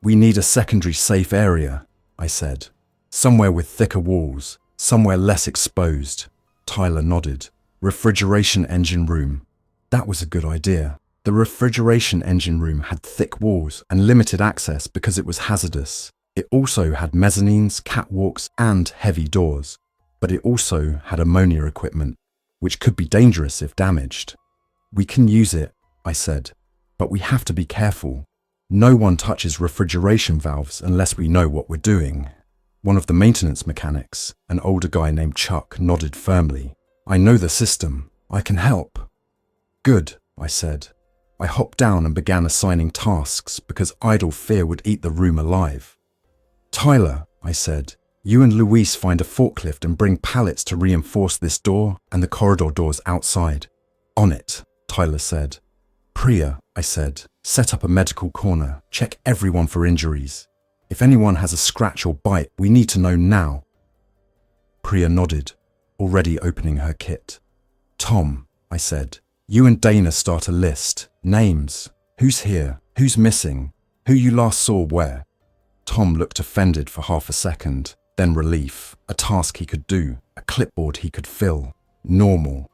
"We need a secondary safe area," I said. "Somewhere with thicker walls, somewhere less exposed." Tyler nodded. "Refrigeration engine room." That was a good idea. The refrigeration engine room had thick walls and limited access because it was hazardous. It also had mezzanines, catwalks, and heavy doors. But it also had ammonia equipment, which could be dangerous if damaged. "We can use it," I said, "but we have to be careful. No one touches refrigeration valves unless we know what we're doing." One of the maintenance mechanics, an older guy named Chuck, nodded firmly. "I know the system. I can help." "Good," I said. I hopped down and began assigning tasks because idle fear would eat the room alive. "Tyler," I said, You and Luis find a forklift and bring pallets to reinforce this door and the corridor doors outside. On it, Tyler said. Priya, I said, set up a medical corner, check everyone for injuries. If anyone has a scratch or bite, we need to know now. Priya nodded, already opening her kit. Tom, I said, you and Dana start a list. Names. Who's here? Who's missing? Who you last saw where? Tom looked offended for half a second, then relief. A task he could do, a clipboard he could fill. Normal.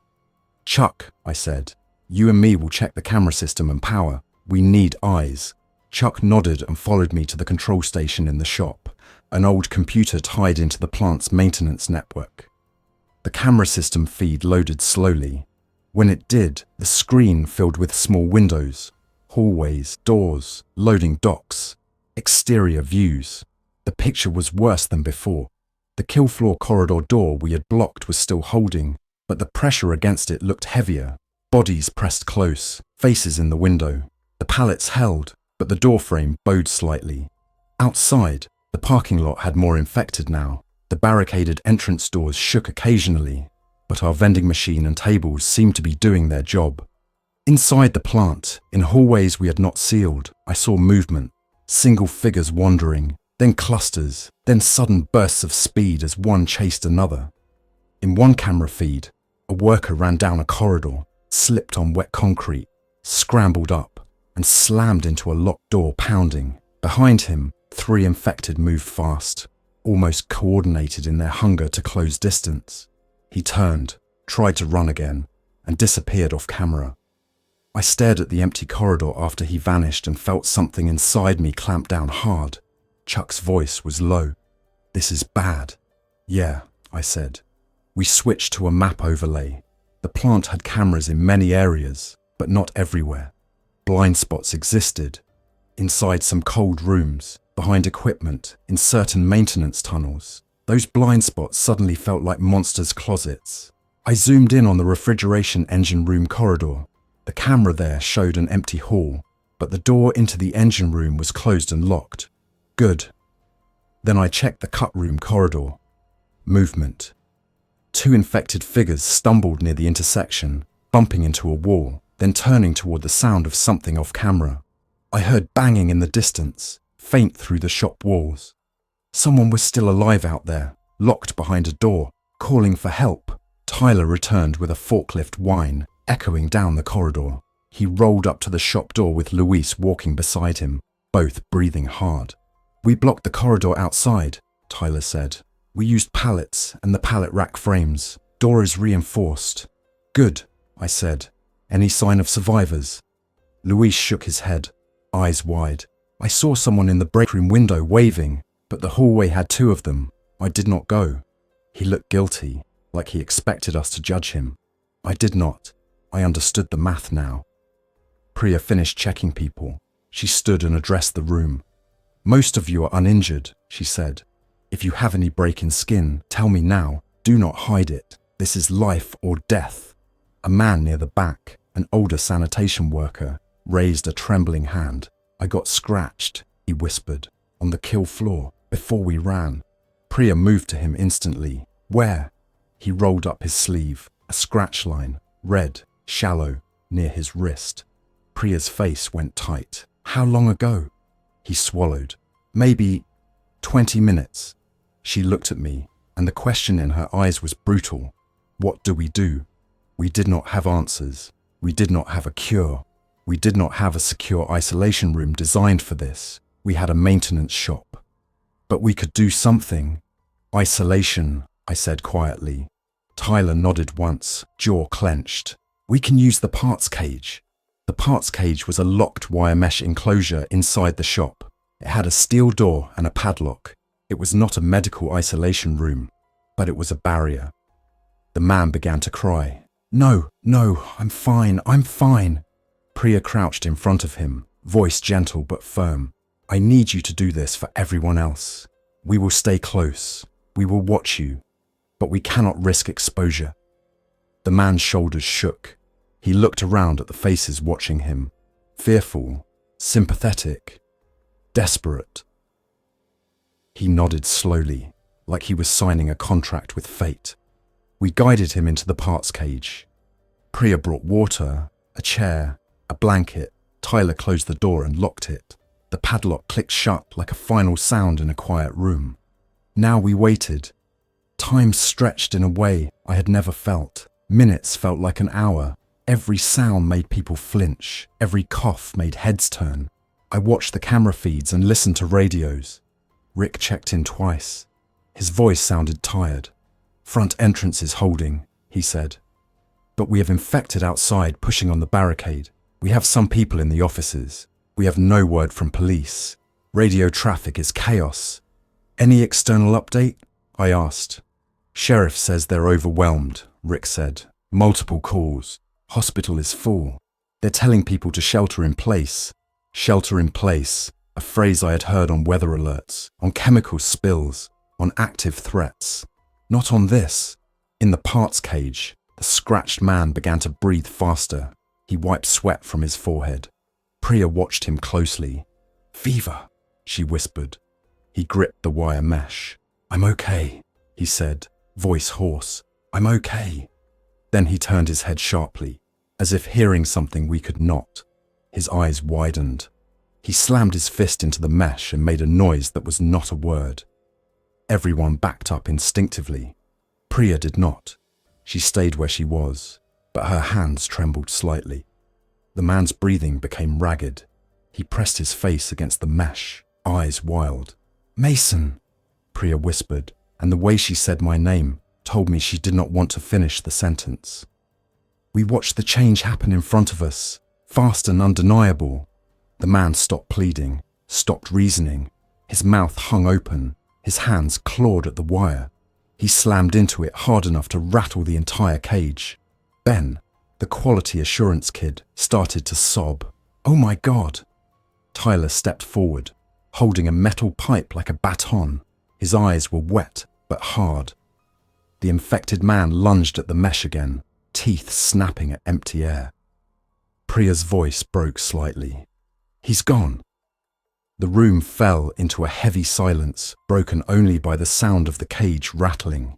Chuck, I said, you and me will check the camera system and power. We need eyes. Chuck nodded and followed me to the control station in the shop, an old computer tied into the plant's maintenance network. The camera system feed loaded slowly. When it did, the screen filled with small windows, hallways, doors, loading docks, exterior views. The picture was worse than before. The kill floor corridor door we had blocked was still holding, but the pressure against it looked heavier. Bodies pressed close, faces in the window. The pallets held, but the door frame bowed slightly. Outside, the parking lot had more infected now. The barricaded entrance doors shook occasionally, but our vending machine and tables seemed to be doing their job. Inside the plant, in hallways we had not sealed, I saw movement, single figures wandering, then clusters, then sudden bursts of speed as one chased another. In one camera feed, a worker ran down a corridor, slipped on wet concrete, scrambled up, and slammed into a locked door pounding. Behind him, 3 infected moved fast, almost coordinated in their hunger to close distance. He turned, tried to run again, and disappeared off camera. I stared at the empty corridor after he vanished and felt something inside me clamp down hard. Chuck's voice was low. This is bad. Yeah, I said. We switched to a map overlay. The plant had cameras in many areas, but not everywhere. Blind spots existed. Inside some cold rooms, behind equipment, in certain maintenance tunnels. Those blind spots suddenly felt like monsters' closets. I zoomed in on the refrigeration engine room corridor. The camera there showed an empty hall, but the door into the engine room was closed and locked. Good. Then I checked the cut room corridor. Movement. 2 infected figures stumbled near the intersection, bumping into a wall, then turning toward the sound of something off camera. I heard banging in the distance, faint through the shop walls. Someone was still alive out there, locked behind a door, calling for help. Tyler returned with a forklift whine, echoing down the corridor. He rolled up to the shop door with Luis walking beside him, both breathing hard. We blocked the corridor outside, Tyler said. We used pallets and the pallet rack frames. Door is reinforced. Good, I said. Any sign of survivors? Luis shook his head, eyes wide. I saw someone in the break room window waving, but the hallway had 2 of them. I did not go. He looked guilty, like he expected us to judge him. I did not. I understood the math now. Priya finished checking people. She stood and addressed the room. Most of you are uninjured, she said. If you have any break in skin, tell me now. Do not hide it. This is life or death. A man near the back, an older sanitation worker, raised a trembling hand. I got scratched, he whispered, on the kill floor, before we ran. Priya moved to him instantly. Where? He rolled up his sleeve, a scratch line, red, shallow, near his wrist. Priya's face went tight. How long ago? He swallowed. Maybe 20 minutes. She looked at me, and the question in her eyes was brutal. What do we do? We did not have answers. We did not have a cure. We did not have a secure isolation room designed for this. We had a maintenance shop. But we could do something. Isolation, I said quietly. Tyler nodded once, jaw clenched. We can use the parts cage. The parts cage was a locked wire mesh enclosure inside the shop. It had a steel door and a padlock. It was not a medical isolation room, but it was a barrier. The man began to cry. No, I'm fine. Priya crouched in front of him, voice gentle but firm. I need you to do this for everyone else. We will stay close. We will watch you, but we cannot risk exposure. The man's shoulders shook. He looked around at the faces watching him, fearful, sympathetic, desperate. He nodded slowly. like he was signing a contract with fate. We guided him into the parts cage. Priya brought water, a chair, a blanket. Tyler closed the door and locked it. The padlock clicked shut like a final sound in a quiet room. Now we waited. Time stretched in a way I had never felt. Minutes felt like an hour. Every sound made people flinch. Every cough made heads turn. I watched the camera feeds and listened to radios. Rick checked in twice. His voice sounded tired. "Front entrance is holding," he said. "But we have infected outside pushing on the barricade. We have some people in the offices. We have no word from police. Radio traffic is chaos." "Any external update?" I asked. "Sheriff says they're overwhelmed," Rick said. "Multiple calls. Hospital is full. They're telling people to shelter in place." Shelter in place, a phrase I had heard on weather alerts, on chemical spills, on active threats. Not on this. In the parts cage, the scratched man began to breathe faster. He wiped sweat from his forehead. Priya watched him closely. "Fever," she whispered. He gripped the wire mesh. "I'm okay," he said, voice hoarse. "I'm okay." Then he turned his head sharply, as if hearing something we could not. His eyes widened. He slammed his fist into the mesh and made a noise that was not a word. Everyone backed up instinctively. Priya did not. She stayed where she was, but her hands trembled slightly. The man's breathing became ragged. He pressed his face against the mesh, eyes wild. "Mason," Priya whispered, and the way she said my name told me she did not want to finish the sentence. We watched the change happen in front of us, fast and undeniable. The man stopped pleading, stopped reasoning. His mouth hung open, his hands clawed at the wire. He slammed into it hard enough to rattle the entire cage. Ben, the quality assurance kid, started to sob. "Oh my God!" Tyler stepped forward, holding a metal pipe like a baton. His eyes were wet but hard. The infected man lunged at the mesh again, teeth snapping at empty air. Priya's voice broke slightly. "He's gone." The room fell into a heavy silence, broken only by the sound of the cage rattling.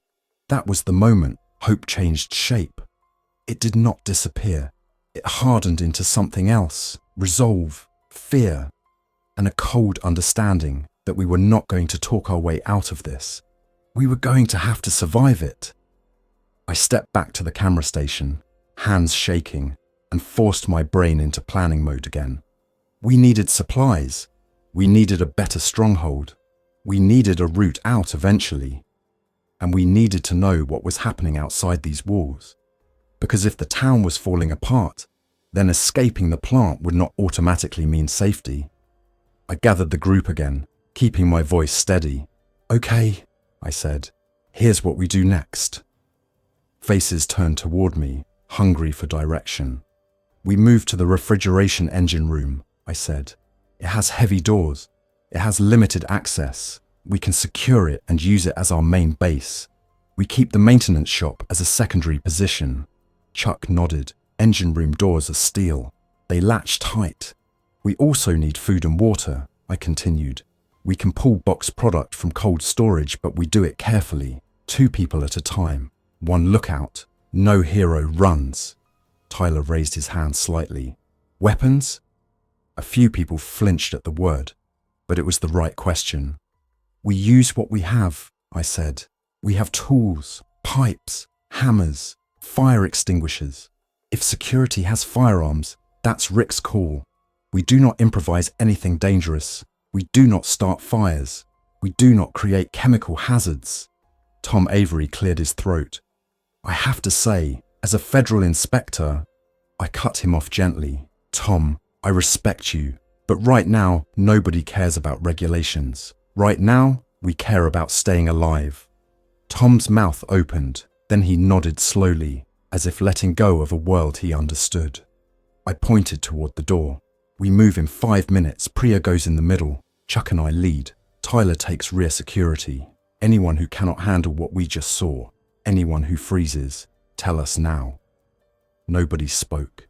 That was the moment hope changed shape. It did not disappear. It hardened into something else, resolve, fear, and a cold understanding that we were not going to talk our way out of this. We were going to have to survive it. I stepped back to the camera station, hands shaking, and forced my brain into planning mode again. We needed supplies. We needed a better stronghold. We needed a route out eventually. And we needed to know what was happening outside these walls. Because if the town was falling apart, then escaping the plant would not automatically mean safety. I gathered the group again, keeping my voice steady. "Okay," I said. "Here's what we do next." Faces turned toward me, hungry for direction. "We move to the refrigeration engine room," I said. "It has heavy doors. It has limited access. We can secure it and use it as our main base. We keep the maintenance shop as a secondary position." Chuck nodded. "Engine room doors are steel. They latch tight. We also need food and water," I continued. "We can pull boxed product from cold storage, but we do it carefully, 2 people at a time. 1 lookout. No hero runs." Tyler raised his hand slightly. "Weapons?" A few people flinched at the word, but it was the right question. "We use what we have," I said. "We have tools, pipes, hammers, fire extinguishers. If security has firearms, that's Rick's call. We do not improvise anything dangerous. We do not start fires. We do not create chemical hazards." Tom Avery cleared his throat. "I have to say, as a federal inspector," I cut him off gently. "Tom, I respect you, but right now, nobody cares about regulations. Right now, we care about staying alive." Tom's mouth opened, then he nodded slowly, as if letting go of a world he understood. I pointed toward the door. "We move in 5 minutes. Priya goes in the middle. Chuck and I lead. Tyler takes rear security. Anyone who cannot handle what we just saw, anyone who freezes, tell us now." Nobody spoke.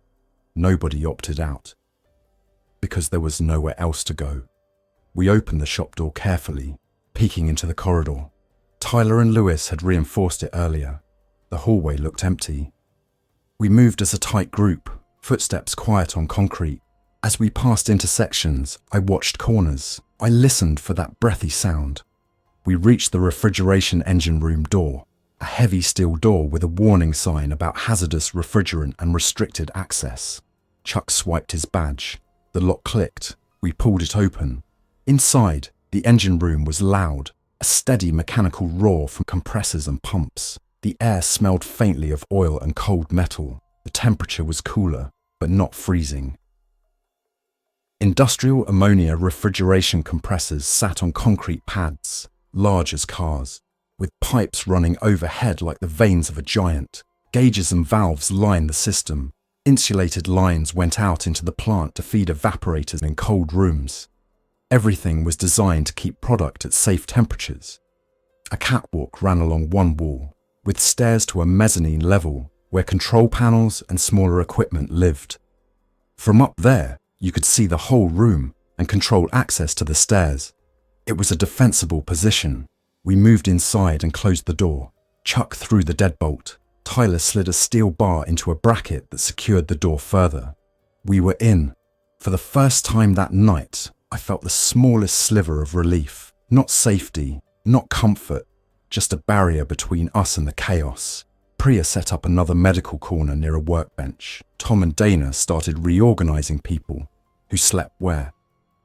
Nobody opted out. Because there was nowhere else to go. We opened the shop door carefully, peeking into the corridor. Tyler and Lewis had reinforced it earlier. The hallway looked empty. We moved as a tight group, footsteps quiet on concrete. As we passed intersections, I watched corners. I listened for that breathy sound. We reached the refrigeration engine room door, a heavy steel door with a warning sign about hazardous refrigerant and restricted access. Chuck swiped his badge. The lock clicked. We pulled it open. Inside, the engine room was loud, a steady mechanical roar from compressors and pumps. The air smelled faintly of oil and cold metal. The temperature was cooler, but not freezing. Industrial ammonia refrigeration compressors sat on concrete pads, large as cars, with pipes running overhead like the veins of a giant. Gauges and valves lined the system. Insulated lines went out into the plant to feed evaporators in cold rooms. Everything was designed to keep product at safe temperatures. A catwalk ran along one wall, with stairs to a mezzanine level where control panels and smaller equipment lived. From up there, you could see the whole room and control access to the stairs. It was a defensible position. We moved inside and closed the door. Chuck threw the deadbolt. Tyler slid a steel bar into a bracket that secured the door further. We were in. For the first time that night, I felt the smallest sliver of relief. Not safety, not comfort, just a barrier between us and the chaos. Priya set up another medical corner near a workbench. Tom and Dana started reorganizing people. Who slept where?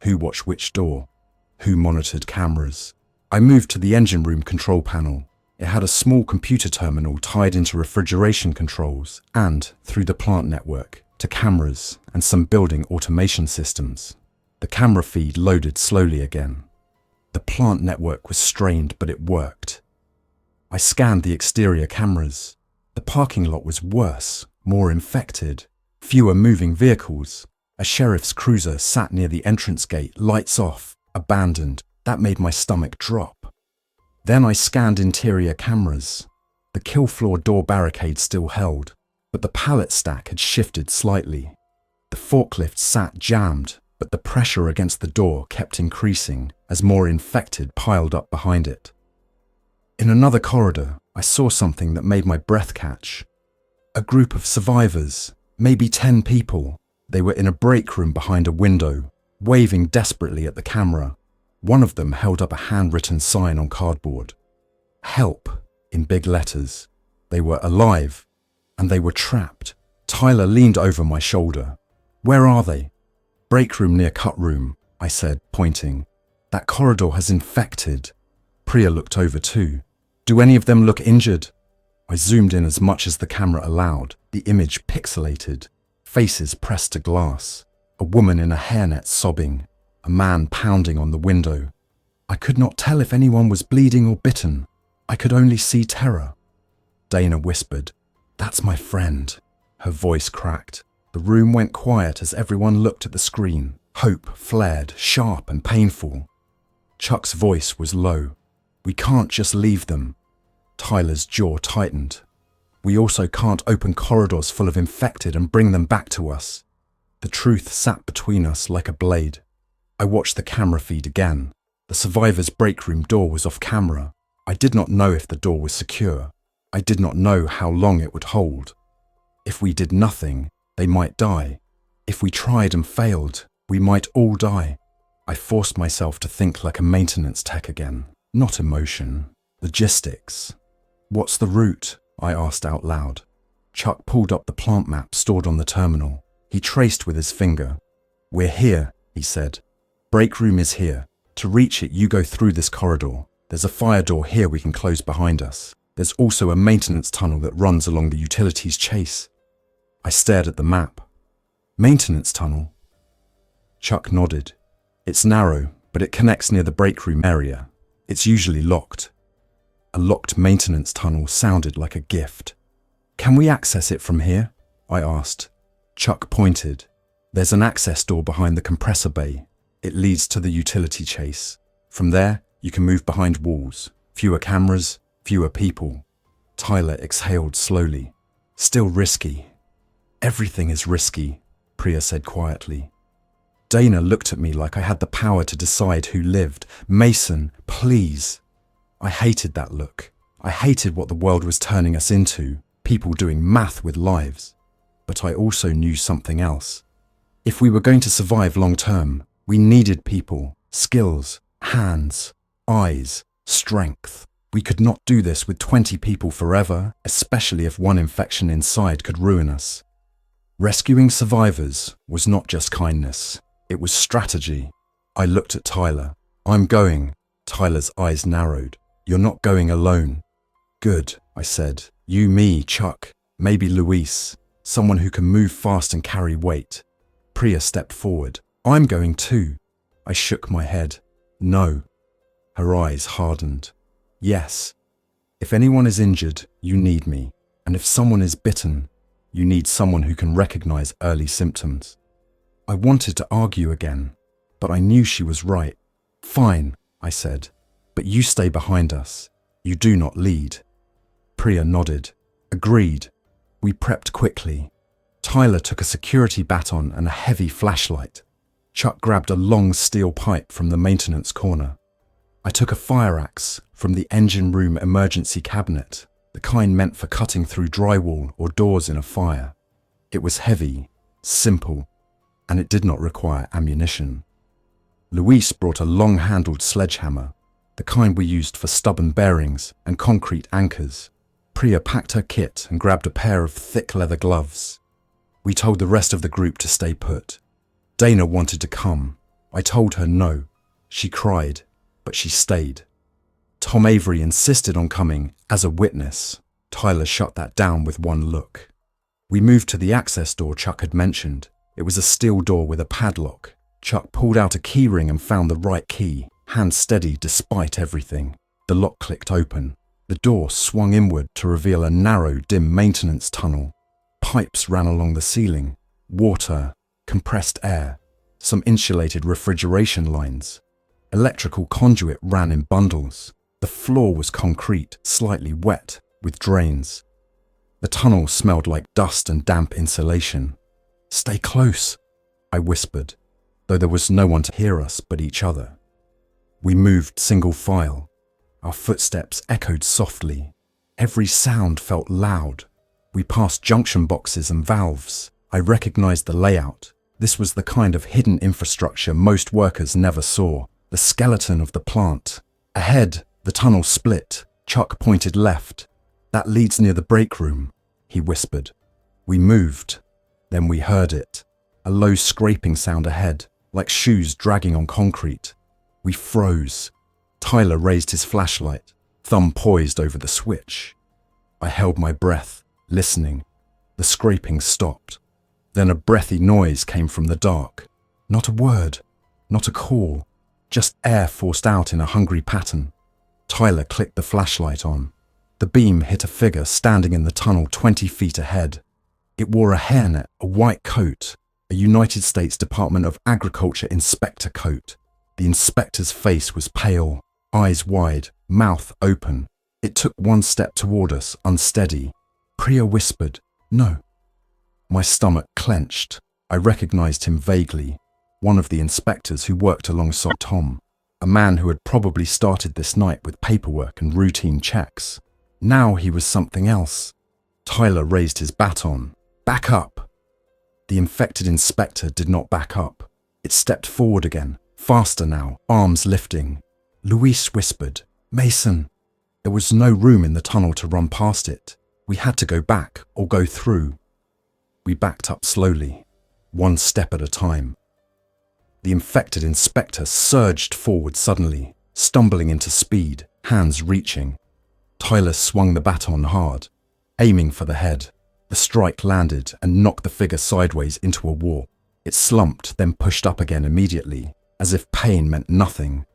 Who watched which door? Who monitored cameras? I moved to the engine room control panel. It had a small computer terminal tied into refrigeration controls and, through the plant network, to cameras and some building automation systems. The camera feed loaded slowly again. The plant network was strained, but it worked. I scanned the exterior cameras. The parking lot was worse, more infected, fewer moving vehicles. A sheriff's cruiser sat near the entrance gate, lights off, abandoned. That made my stomach drop. Then I scanned interior cameras. The kill floor door barricade still held, but the pallet stack had shifted slightly. The forklift sat jammed, but the pressure against the door kept increasing as more infected piled up behind it. In another corridor, I saw something that made my breath catch. A group of survivors, maybe 10 people. They were in a break room behind a window, waving desperately at the camera. One of them held up a handwritten sign on cardboard. Help, in big letters. They were alive, and they were trapped. Tyler leaned over my shoulder. Where are they? Break room near cut room, I said, pointing. That corridor has infected. Priya looked over too. Do any of them look injured? I zoomed in as much as the camera allowed, the image pixelated. Faces pressed to glass, a woman in a hairnet sobbing, a man pounding on the window. I could not tell if anyone was bleeding or bitten. I could only see terror. Dana whispered, "That's my friend." Her voice cracked. The room went quiet as everyone looked at the screen. Hope flared, sharp and painful. Chuck's voice was low. "We can't just leave them." Tyler's jaw tightened. "We also can't open corridors full of infected and bring them back to us." The truth sat between us like a blade. I watched the camera feed again. The survivors' break room door was off camera. I did not know if the door was secure. I did not know how long it would hold. If we did nothing, they might die. If we tried and failed, we might all die. I forced myself to think like a maintenance tech again. Not emotion. Logistics. "What's the route?" I asked out loud. Chuck pulled up the plant map stored on the terminal. He traced with his finger. "We're here," he said. "Break room is here. To reach it, you go through this corridor. There's a fire door here we can close behind us. There's also a maintenance tunnel that runs along the utilities chase." I stared at the map. "Maintenance tunnel?" Chuck nodded. "It's narrow, but it connects near the break room area. It's usually locked." A locked maintenance tunnel sounded like a gift. "Can we access it from here?" I asked. Chuck pointed. "There's an access door behind the compressor bay. It leads to the utility chase. From there, you can move behind walls. Fewer cameras, fewer people." Tyler exhaled slowly. "Still risky." "Everything is risky," Priya said quietly. Dana looked at me like I had the power to decide who lived. "Mason, please." I hated that look. I hated what the world was turning us into, people doing math with lives. But I also knew something else. If we were going to survive long term, we needed people, skills, hands, eyes, strength. We could not do this with 20 people forever, especially if one infection inside could ruin us. Rescuing survivors was not just kindness, it was strategy. I looked at Tyler. I'm going. Tyler's eyes narrowed. You're not going alone. Good, I said. You, me, Chuck, maybe Luis, someone who can move fast and carry weight. Priya stepped forward. I'm going too. I shook my head. No. Her eyes hardened. Yes. If anyone is injured, you need me. And if someone is bitten, you need someone who can recognize early symptoms. I wanted to argue again, but I knew she was right. Fine, I said, but you stay behind us. You do not lead. Priya nodded. Agreed. We prepped quickly. Tyler took a security baton and a heavy flashlight. Chuck grabbed a long steel pipe from the maintenance corner. I took a fire axe from the engine room emergency cabinet, the kind meant for cutting through drywall or doors in a fire. It was heavy, simple, and it did not require ammunition. Luis brought a long-handled sledgehammer, the kind we used for stubborn bearings and concrete anchors. Priya packed her kit and grabbed a pair of thick leather gloves. We told the rest of the group to stay put. Dana wanted to come. I told her no. She cried, but she stayed. Tom Avery insisted on coming as a witness. Tyler shut that down with one look. We moved to the access door Chuck had mentioned. It was a steel door with a padlock. Chuck pulled out a key ring and found the right key, hand steady despite everything. The lock clicked open. The door swung inward to reveal a narrow, dim maintenance tunnel. Pipes ran along the ceiling. Water, compressed air, some insulated refrigeration lines. Electrical conduit ran in bundles. The floor was concrete, slightly wet, with drains. The tunnel smelled like dust and damp insulation. Stay close, I whispered, though there was no one to hear us but each other. We moved single file. Our footsteps echoed softly. Every sound felt loud. We passed junction boxes and valves. I recognized the layout. This was the kind of hidden infrastructure most workers never saw. The skeleton of the plant. Ahead, the tunnel split. Chuck pointed left. That leads near the break room, he whispered. We moved. Then we heard it. A low scraping sound ahead, like shoes dragging on concrete. We froze. Tyler raised his flashlight, thumb poised over the switch. I held my breath, listening. The scraping stopped. Then a breathy noise came from the dark. Not a word, not a call, just air forced out in a hungry pattern. Tyler clicked the flashlight on. The beam hit a figure standing in the tunnel 20 feet ahead. It wore a hairnet, a white coat, a United States Department of Agriculture inspector coat. The inspector's face was pale, eyes wide, mouth open. It took one step toward us, unsteady. Priya whispered, "No." My stomach clenched. I recognized him vaguely. One of the inspectors who worked alongside Tom. A man who had probably started this night with paperwork and routine checks. Now he was something else. Tyler raised his baton. "Back up." The infected inspector did not back up. It stepped forward again, faster now, arms lifting. Luis whispered, "Mason." There was no room in the tunnel to run past it. We had to go back or go through. We backed up slowly, one step at a time. The infected inspector surged forward suddenly, stumbling into speed, hands reaching. Tyler swung the baton hard, aiming for the head. The strike landed and knocked the figure sideways into a wall. It slumped, then pushed up again immediately, as if pain meant nothing.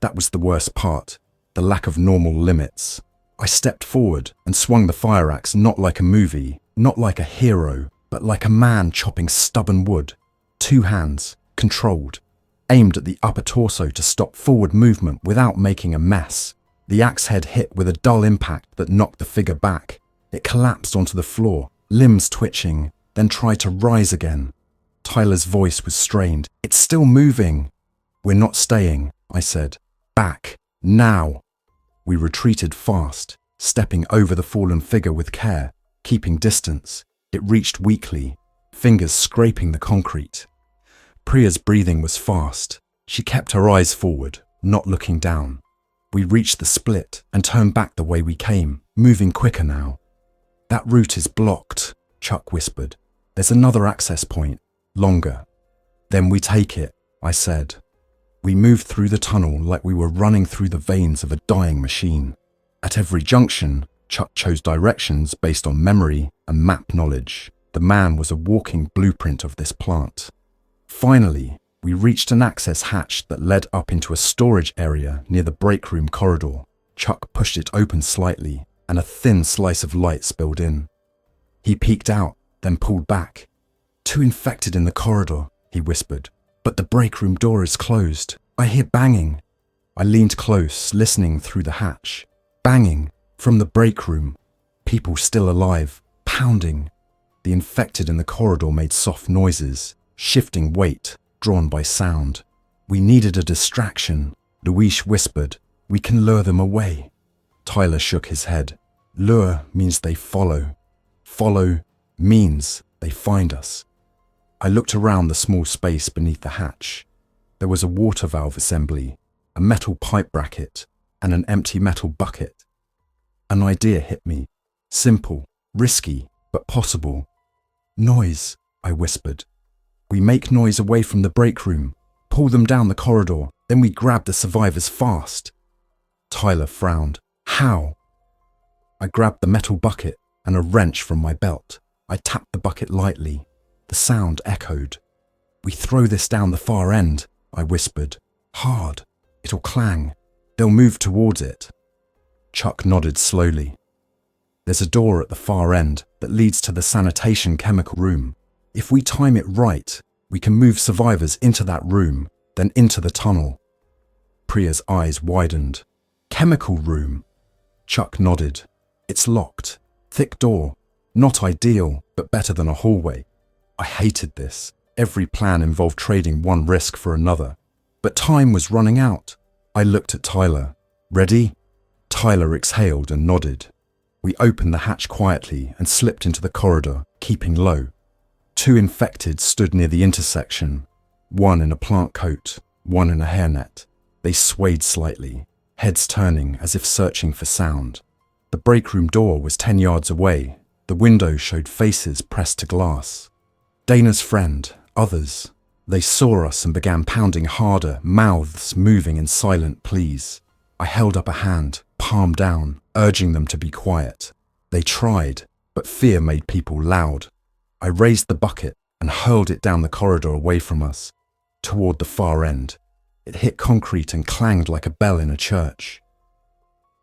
That was the worst part, the lack of normal limits. I stepped forward and swung the fire axe not like a movie, not like a hero, but like a man chopping stubborn wood. 2 hands, controlled, aimed at the upper torso to stop forward movement without making a mess. The axe head hit with a dull impact that knocked the figure back. It collapsed onto the floor, limbs twitching, then tried to rise again. Tyler's voice was strained. "It's still moving." "We're not staying," I said. "Back, now." We retreated fast, stepping over the fallen figure with care, keeping distance. It reached weakly, fingers scraping the concrete. Priya's breathing was fast. She kept her eyes forward, not looking down. We reached the split and turned back the way we came, moving quicker now. "That route is blocked," Chuck whispered. "There's another access point, longer." "Then we take it," I said. We moved through the tunnel like we were running through the veins of a dying machine. At every junction, Chuck chose directions based on memory and map knowledge. The man was a walking blueprint of this plant. Finally, we reached an access hatch that led up into a storage area near the break room corridor. Chuck pushed it open slightly, and a thin slice of light spilled in. He peeked out, then pulled back. "Two infected in the corridor," he whispered. "But the break room door is closed. I hear banging." I leaned close, listening through the hatch. Banging from the break room. People still alive, pounding. The infected in the corridor made soft noises, shifting weight, drawn by sound. "We needed a distraction," Luis whispered. "We can lure them away." Tyler shook his head. "Lure means they follow. Follow means they find us." I looked around the small space beneath the hatch. There was a water valve assembly, a metal pipe bracket, and an empty metal bucket. An idea hit me. Simple, risky, but possible. "Noise," I whispered. "We make noise away from the break room, pull them down the corridor, then we grab the survivors fast." Tyler frowned. "How?" I grabbed the metal bucket and a wrench from my belt. I tapped the bucket lightly. The sound echoed. "We throw this down the far end," I whispered. "Hard. It'll clang. They'll move towards it." Chuck nodded slowly. "There's a door at the far end that leads to the sanitation chemical room. If we time it right, we can move survivors into that room, then into the tunnel." Priya's eyes widened. "Chemical room?" Chuck nodded. "It's locked. Thick door. Not ideal, but better than a hallway." I hated this. Every plan involved trading one risk for another. But time was running out. I looked at Tyler. "Ready?" Tyler exhaled and nodded. We opened the hatch quietly and slipped into the corridor, keeping low. Two infected stood near the intersection, one in a plant coat, one in a hairnet. They swayed slightly, heads turning as if searching for sound. The break room door was 10 yards away. The window showed faces pressed to glass. Dana's friend, others. They saw us and began pounding harder, mouths moving in silent pleas. I held up a hand, palm down, urging them to be quiet. They tried, but fear made people loud. I raised the bucket and hurled it down the corridor away from us, toward the far end. It hit concrete and clanged like a bell in a church.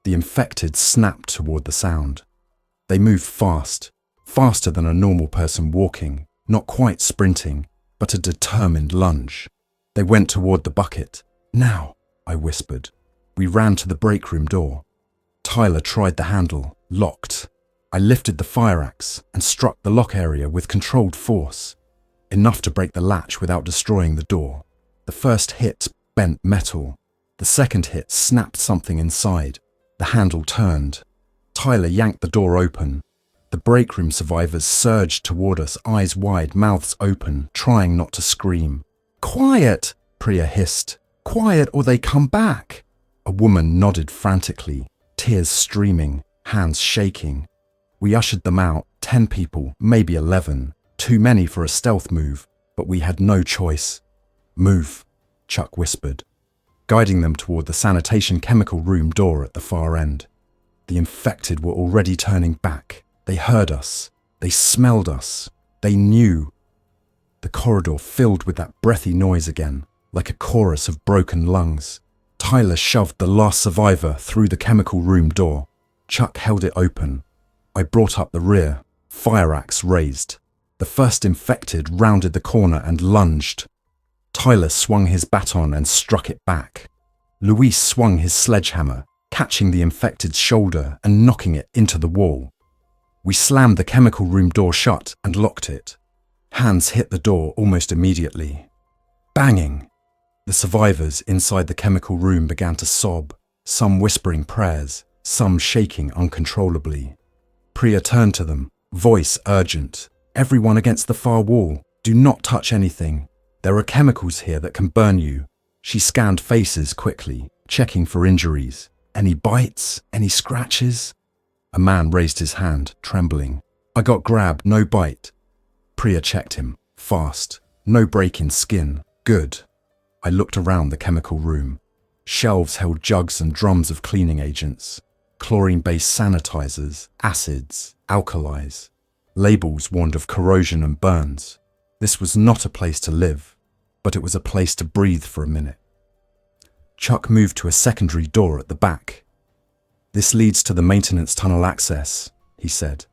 The infected snapped toward the sound. They moved fast, faster than a normal person walking, not quite sprinting, but a determined lunge. They went toward the bucket. "Now," I whispered. We ran to the break room door. Tyler tried the handle, locked. I lifted the fire axe and struck the lock area with controlled force, enough to break the latch without destroying the door. The first hit bent metal. The second hit snapped something inside. The handle turned. Tyler yanked the door open. The break room survivors surged toward us, eyes wide, mouths open, trying not to scream. "Quiet!" Priya hissed. "Quiet or they come back!" A woman nodded frantically, tears streaming, hands shaking. We ushered them out, 10 people, maybe 11. Too many for a stealth move, but we had no choice. "Move," Chuck whispered, guiding them toward the sanitation chemical room door at the far end. The infected were already turning back. They heard us. They smelled us. They knew. The corridor filled with that breathy noise again, like a chorus of broken lungs. Tyler shoved the last survivor through the chemical room door. Chuck held it open. I brought up the rear, fire axe raised. The first infected rounded the corner and lunged. Tyler swung his baton and struck it back. Luis swung his sledgehammer, catching the infected's shoulder and knocking it into the wall. We slammed the chemical room door shut and locked it. Hands hit the door almost immediately. Banging! The survivors inside the chemical room began to sob. some whispering prayers, some shaking uncontrollably. Priya turned to them, voice urgent. Everyone against the far wall, do not touch anything. There are chemicals here that can burn you. She scanned faces quickly, checking for injuries. Any bites? Any scratches? A man raised his hand, trembling. I got grabbed, no bite. Priya checked him, fast. No break in skin. Good. I looked around the chemical room. Shelves held jugs and drums of cleaning agents, chlorine-based sanitizers, acids, alkalis. Labels warned of corrosion and burns. This was not a place to live, but it was a place to breathe for a minute. Chuck moved to a secondary door at the back. This leads to the maintenance tunnel access, he said.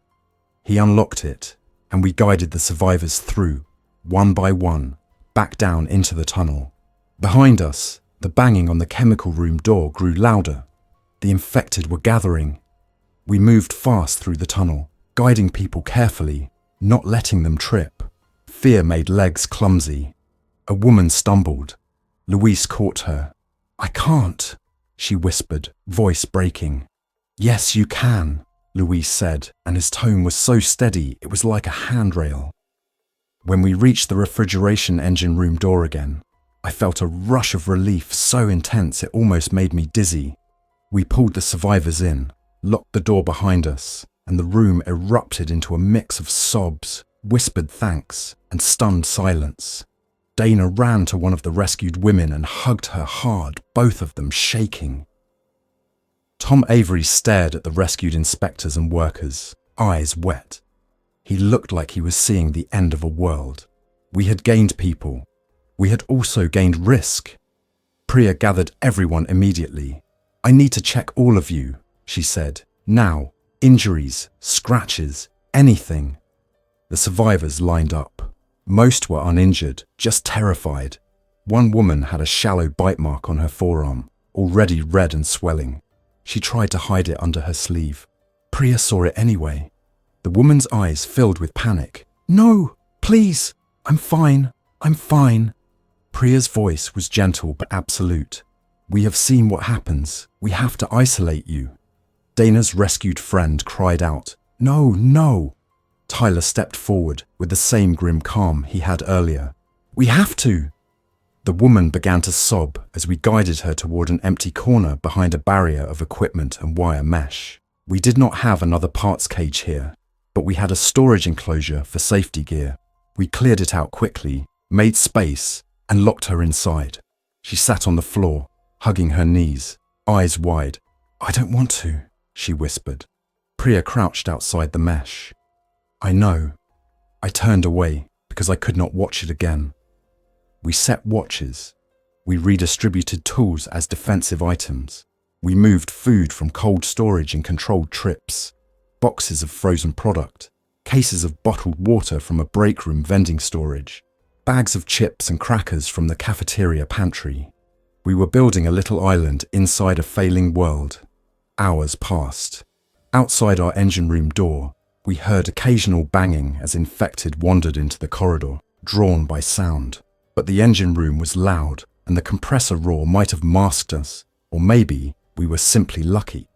He unlocked it, and we guided the survivors through, one by one, back down into the tunnel. Behind us, the banging on the chemical room door grew louder. The infected were gathering. We moved fast through the tunnel, guiding people carefully, not letting them trip. Fear made legs clumsy. A woman stumbled. Louise caught her. I can't, she whispered, voice breaking. Yes, you can, Louise said, and his tone was so steady it was like a handrail. When we reached the refrigeration engine room door again, I felt a rush of relief so intense it almost made me dizzy. We pulled the survivors in, locked the door behind us, and the room erupted into a mix of sobs, whispered thanks, and stunned silence. Dana ran to one of the rescued women and hugged her hard, both of them shaking. Tom Avery stared at the rescued inspectors and workers, eyes wet. He looked like he was seeing the end of a world. We had gained people. We had also gained risk. Priya gathered everyone immediately. I need to check all of you, she said. Now, injuries, scratches, anything. The survivors lined up. Most were uninjured, just terrified. One woman had a shallow bite mark on her forearm, already red and swelling. She tried to hide it under her sleeve. Priya saw it anyway. The woman's eyes filled with panic. No, please, I'm fine, I'm fine. Priya's voice was gentle but absolute. We have seen what happens. We have to isolate you. Dana's rescued friend cried out, No, no. Tyler stepped forward with the same grim calm he had earlier. We have to. The woman began to sob as we guided her toward an empty corner behind a barrier of equipment and wire mesh. We did not have another parts cage here, but we had a storage enclosure for safety gear. We cleared it out quickly, made space, and locked her inside. She sat on the floor, hugging her knees, eyes wide. I don't want to, she whispered. Priya crouched outside the mesh. I know. I turned away because I could not watch it again. We set watches. We redistributed tools as defensive items. We moved food from cold storage in controlled trips, boxes of frozen product, cases of bottled water from a break room vending storage, bags of chips and crackers from the cafeteria pantry. We were building a little island inside a failing world. Hours passed. Outside our engine room door, we heard occasional banging as infected wandered into the corridor, drawn by sound. But the engine room was loud, and the compressor roar might have masked us, or maybe we were simply lucky.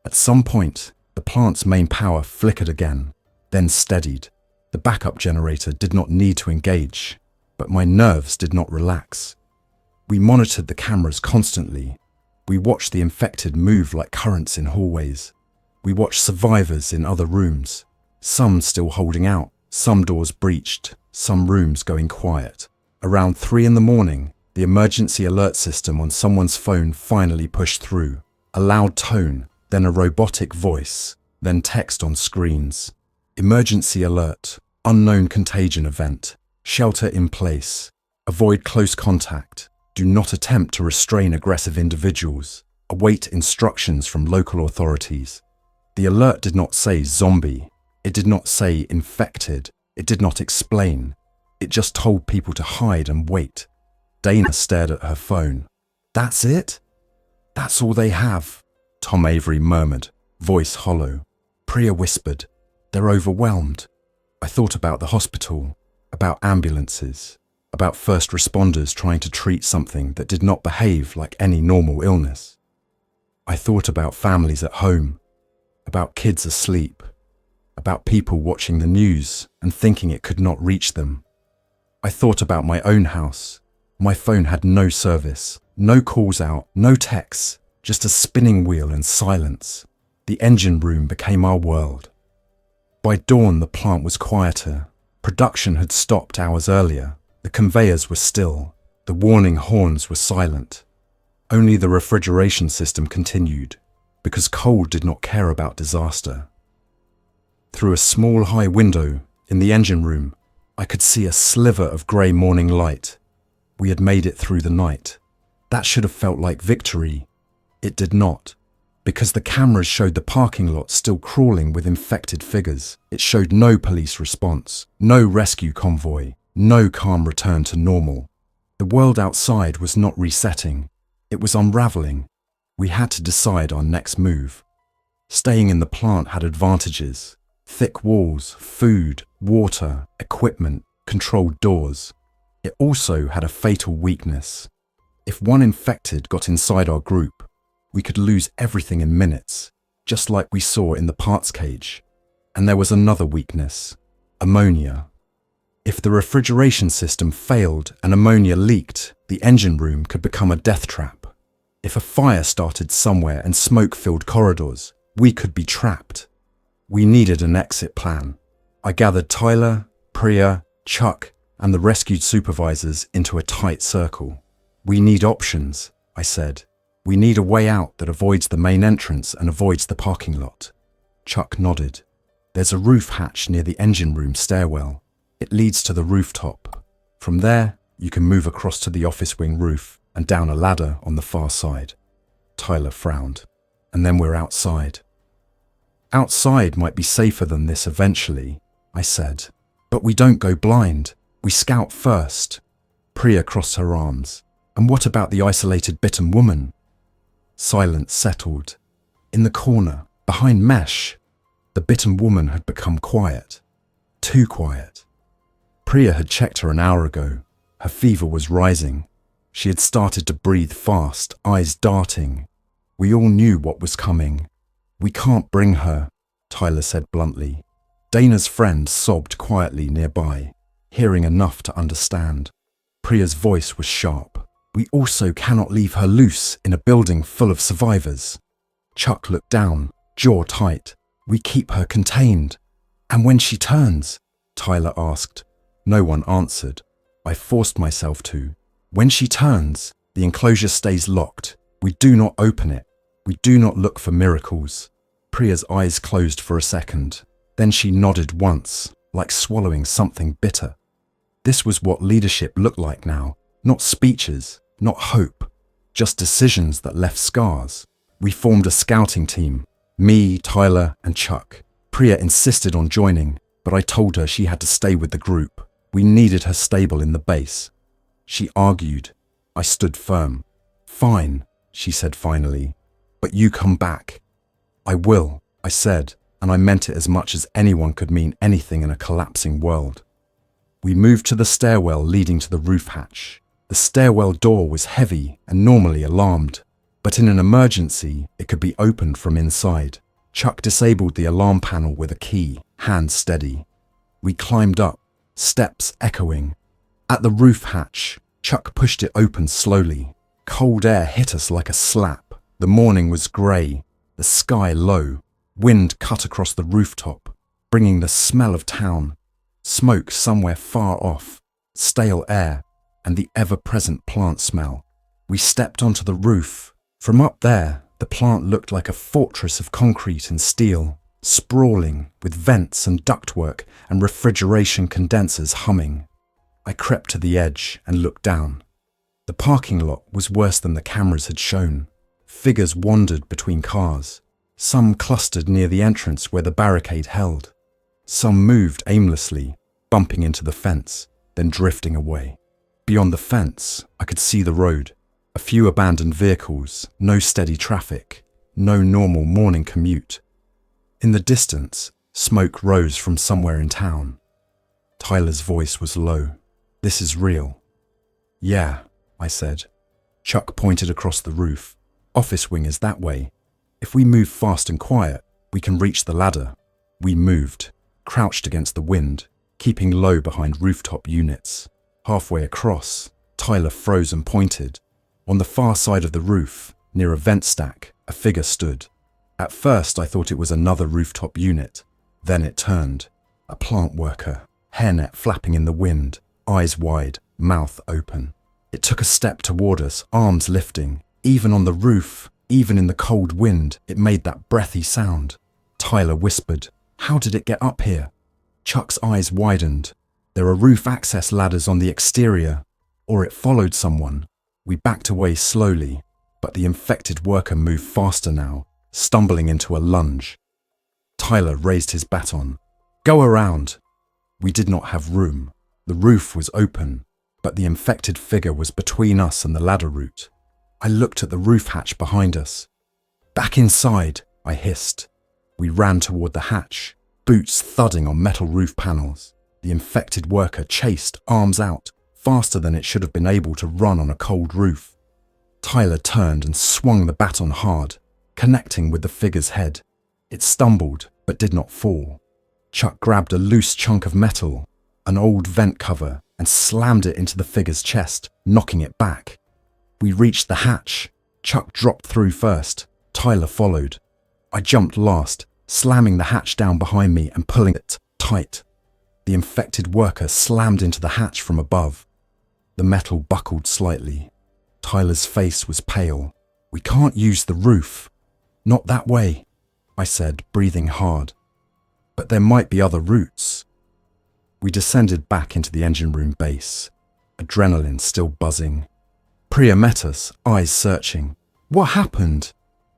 At some point, the plant's main power flickered again, then steadied. The backup generator did not need to engage, but my nerves did not relax. We monitored the cameras constantly. We watched the infected move like currents in hallways. We watched survivors in other rooms, some still holding out, some doors breached, some rooms going quiet. Around 3 a.m, the emergency alert system on someone's phone finally pushed through. A loud tone, then a robotic voice, then text on screens. Emergency alert, unknown contagion event, shelter in place, avoid close contact, do not attempt to restrain aggressive individuals, await instructions from local authorities. The alert did not say zombie, it did not say infected, it did not explain. It just told people to hide and wait. Dana stared at her phone. That's it? That's all they have, Tom Avery murmured, voice hollow. Priya whispered, They're overwhelmed. I thought about the hospital, about ambulances, about first responders trying to treat something that did not behave like any normal illness. I thought about families at home, about kids asleep, about people watching the news and thinking it could not reach them. I thought about my own house. My phone had no service, no calls out, no texts, just a spinning wheel and silence. The engine room became our world. By dawn, the plant was quieter. Production had stopped hours earlier. The conveyors were still. The warning horns were silent. Only the refrigeration system continued, because cold did not care about disaster. Through a small high window in the engine room, I could see a sliver of grey morning light. We had made it through the night. That should have felt like victory. It did not, because the cameras showed the parking lot still crawling with infected figures. It showed no police response, no rescue convoy, no calm return to normal. The world outside was not resetting. It was unraveling. We had to decide our next move. Staying in the plant had advantages. Thick walls, food, water, equipment, controlled doors. It also had a fatal weakness. If one infected got inside our group, we could lose everything in minutes, just like we saw in the parts cage. And there was another weakness: ammonia. If the refrigeration system failed and ammonia leaked, the engine room could become a death trap. If a fire started somewhere and smoke filled corridors, we could be trapped. We needed an exit plan. I gathered Tyler, Priya, Chuck, and the rescued supervisors into a tight circle. We need options, I said. We need a way out that avoids the main entrance and avoids the parking lot. Chuck nodded. There's a roof hatch near the engine room stairwell. It leads to the rooftop. From there, you can move across to the office wing roof and down a ladder on the far side. Tyler frowned. And then we're outside. Outside might be safer than this eventually, I said. But we don't go blind. We scout first. Priya crossed her arms. And what about the isolated bitten woman? Silence settled. In the corner, behind mesh, the bitten woman had become quiet. Too quiet. Priya had checked her an hour ago. Her fever was rising. She had started to breathe fast, eyes darting. We all knew what was coming. We can't bring her, Tyler said bluntly. Dana's friend sobbed quietly nearby, hearing enough to understand. Priya's voice was sharp. We also cannot leave her loose in a building full of survivors. Chuck looked down, jaw tight. We keep her contained. And when she turns? Tyler asked. No one answered. I forced myself to. When she turns, the enclosure stays locked. We do not open it. We do not look for miracles. Priya's eyes closed for a second. Then she nodded once, like swallowing something bitter. This was what leadership looked like now. Not speeches, not hope, just decisions that left scars. We formed a scouting team. Me, Tyler, and Chuck. Priya insisted on joining, but I told her she had to stay with the group. We needed her stable in the base. She argued. I stood firm. Fine, she said finally, but you come back. I will, I said, and I meant it as much as anyone could mean anything in a collapsing world. We moved to the stairwell leading to the roof hatch. The stairwell door was heavy and normally alarmed, but in an emergency, it could be opened from inside. Chuck disabled the alarm panel with a key, hand steady. We climbed up, steps echoing. At the roof hatch, Chuck pushed it open slowly. Cold air hit us like a slap. The morning was grey, the sky low. Wind cut across the rooftop, bringing the smell of town. Smoke somewhere far off, stale air, and the ever-present plant smell. We stepped onto the roof. From up there, the plant looked like a fortress of concrete and steel, sprawling with vents and ductwork and refrigeration condensers humming. I crept to the edge and looked down. The parking lot was worse than the cameras had shown. Figures wandered between cars. Some clustered near the entrance where the barricade held. Some moved aimlessly, bumping into the fence, then drifting away. Beyond the fence, I could see the road. A few abandoned vehicles, no steady traffic, no normal morning commute. In the distance, smoke rose from somewhere in town. Tyler's voice was low. This is real. Yeah, I said. Chuck pointed across the roof. Office wing is that way. If we move fast and quiet, we can reach the ladder. We moved, crouched against the wind, keeping low behind rooftop units. Halfway across, Tyler froze and pointed. On the far side of the roof, near a vent stack, a figure stood. At first I thought it was another rooftop unit. Then it turned. A plant worker, hairnet flapping in the wind, eyes wide, mouth open. It took a step toward us, arms lifting. Even on the roof, even in the cold wind, it made that breathy sound. Tyler whispered, "How did it get up here?" Chuck's eyes widened. There are roof access ladders on the exterior. Or it followed someone. We backed away slowly, but the infected worker moved faster now, stumbling into a lunge. Tyler raised his baton. "Go around." We did not have room. The roof was open, but the infected figure was between us and the ladder route. I looked at the roof hatch behind us. "Back inside," I hissed. We ran toward the hatch, boots thudding on metal roof panels. The infected worker chased, arms out, faster than it should have been able to run on a cold roof. Tyler turned and swung the baton hard, connecting with the figure's head. It stumbled, but did not fall. Chuck grabbed a loose chunk of metal, an old vent cover, and slammed it into the figure's chest, knocking it back. We reached the hatch. Chuck dropped through first. Tyler followed. I jumped last, slamming the hatch down behind me and pulling it tight. The infected worker slammed into the hatch from above. The metal buckled slightly. Tyler's face was pale. "We can't use the roof." "Not that way," I said, breathing hard. "But there might be other routes." We descended back into the engine room base, adrenaline still buzzing. Priya met us, eyes searching. "What happened?"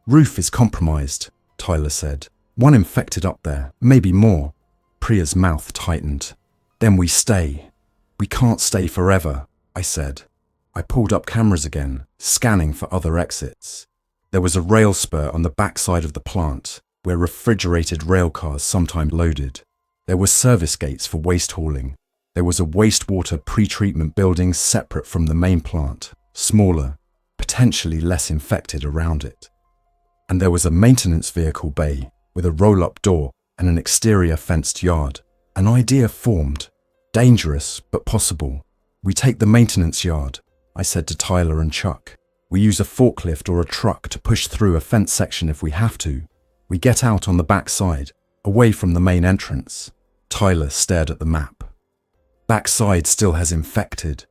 "Roof is compromised," Tyler said. "One infected up there, maybe more." Priya's mouth tightened. "Then we stay." "We can't stay forever," I said. I pulled up cameras again, scanning for other exits. There was a rail spur on the backside of the plant, where refrigerated rail cars sometimes loaded. There were service gates for waste hauling. There was a wastewater pre-treatment building separate from the main plant, smaller, potentially less infected around it. And there was a maintenance vehicle bay with a roll-up door and an exterior fenced yard. An idea formed. Dangerous, but possible. "We take the maintenance yard," I said to Tyler and Chuck. "We use a forklift or a truck to push through a fence section if we have to. We get out on the back side, away from the main entrance." Tyler stared at the map. "Backside still has infected."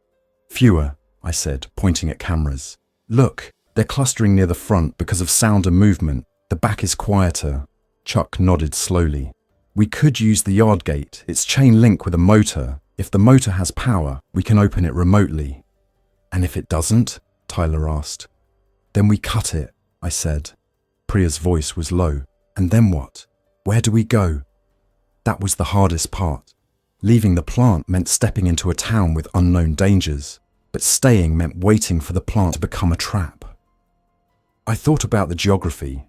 "Fewer," I said, pointing at cameras. "Look, they're clustering near the front because of sound and movement. The back is quieter." Chuck nodded slowly. "We could use the yard gate. It's chain link with a motor. If the motor has power, we can open it remotely." "And if it doesn't?" Tyler asked. "Then we cut it," I said. Priya's voice was low. "And then what? Where do we go?" That was the hardest part. Leaving the plant meant stepping into a town with unknown dangers, but staying meant waiting for the plant to become a trap. I thought about the geography.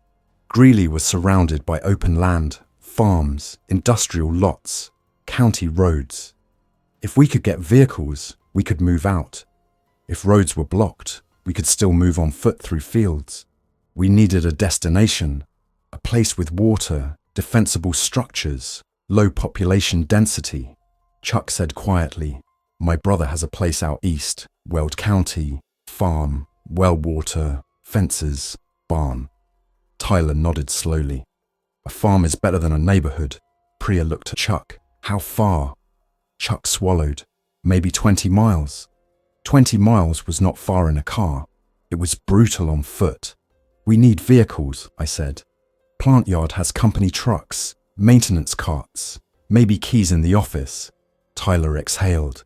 Greeley was surrounded by open land, farms, industrial lots, county roads. If we could get vehicles, we could move out. If roads were blocked, we could still move on foot through fields. We needed a destination, a place with water, defensible structures, low population density. Chuck said quietly, "My brother has a place out east, Weld County, farm, well water, fences, barn." Tyler nodded slowly. "A farm is better than a neighborhood." Priya looked at Chuck. "How far?" Chuck swallowed. "Maybe 20 miles. 20 miles was not far in a car. It was brutal on foot." "We need vehicles," I said. "Plant yard has company trucks, maintenance carts, maybe keys in the office." Tyler exhaled.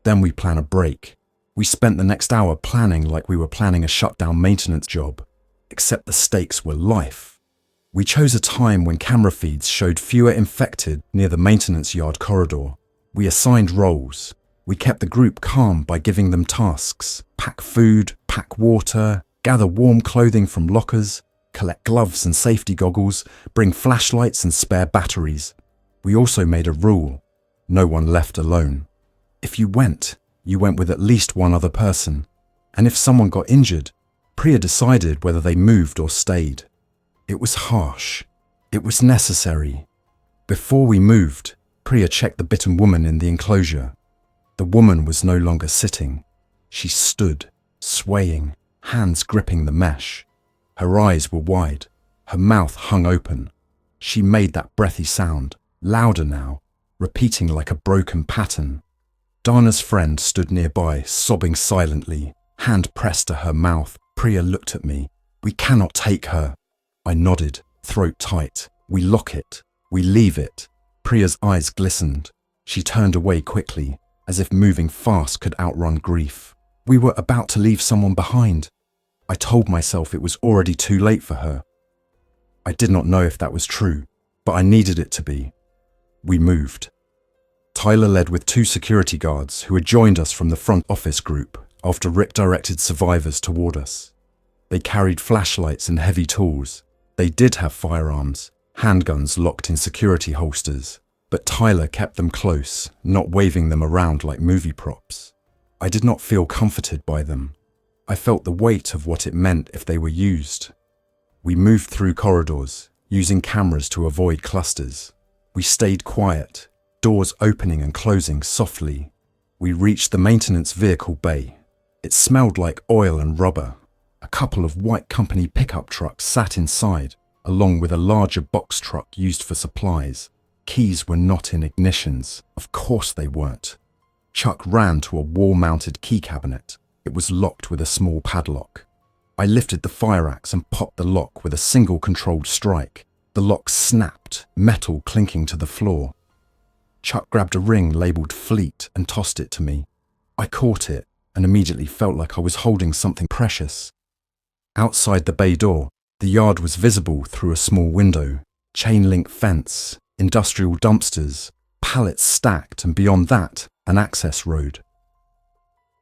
"Then we plan a break." We spent the next hour planning like we were planning a shutdown maintenance job, except the stakes were life. We chose a time when camera feeds showed fewer infected near the maintenance yard corridor. We assigned roles. We kept the group calm by giving them tasks: pack food, pack water, gather warm clothing from lockers, collect gloves and safety goggles, bring flashlights and spare batteries. We also made a rule: no one left alone. If you went with at least one other person. And if someone got injured, Priya decided whether they moved or stayed. It was harsh. It was necessary. Before we moved, Priya checked the bitten woman in the enclosure. The woman was no longer sitting. She stood, swaying, hands gripping the mesh. Her eyes were wide. Her mouth hung open. She made that breathy sound, louder now, repeating like a broken pattern. Dana's friend stood nearby, sobbing silently, hand pressed to her mouth. Priya looked at me. "We cannot take her." I nodded, throat tight. "We lock it. We leave it." Priya's eyes glistened. She turned away quickly, as if moving fast could outrun grief. We were about to leave someone behind. I told myself it was already too late for her. I did not know if that was true, but I needed it to be. We moved. Tyler led with 2 security guards who had joined us from the front office group after Rick directed survivors toward us. They carried flashlights and heavy tools. They did have firearms, handguns locked in security holsters, but Tyler kept them close, not waving them around like movie props. I did not feel comforted by them. I felt the weight of what it meant if they were used. We moved through corridors, using cameras to avoid clusters. We stayed quiet, doors opening and closing softly. We reached the maintenance vehicle bay. It smelled like oil and rubber. A couple of white company pickup trucks sat inside, along with a larger box truck used for supplies. Keys were not in ignitions. Of course they weren't. Chuck ran to a wall-mounted key cabinet. It was locked with a small padlock. I lifted the fire axe and popped the lock with a single controlled strike. The lock snapped, metal clinking to the floor. Chuck grabbed a ring labeled Fleet and tossed it to me. I caught it and immediately felt like I was holding something precious. Outside the bay door, the yard was visible through a small window. Chain-link fence, industrial dumpsters, pallets stacked, and beyond that, an access road.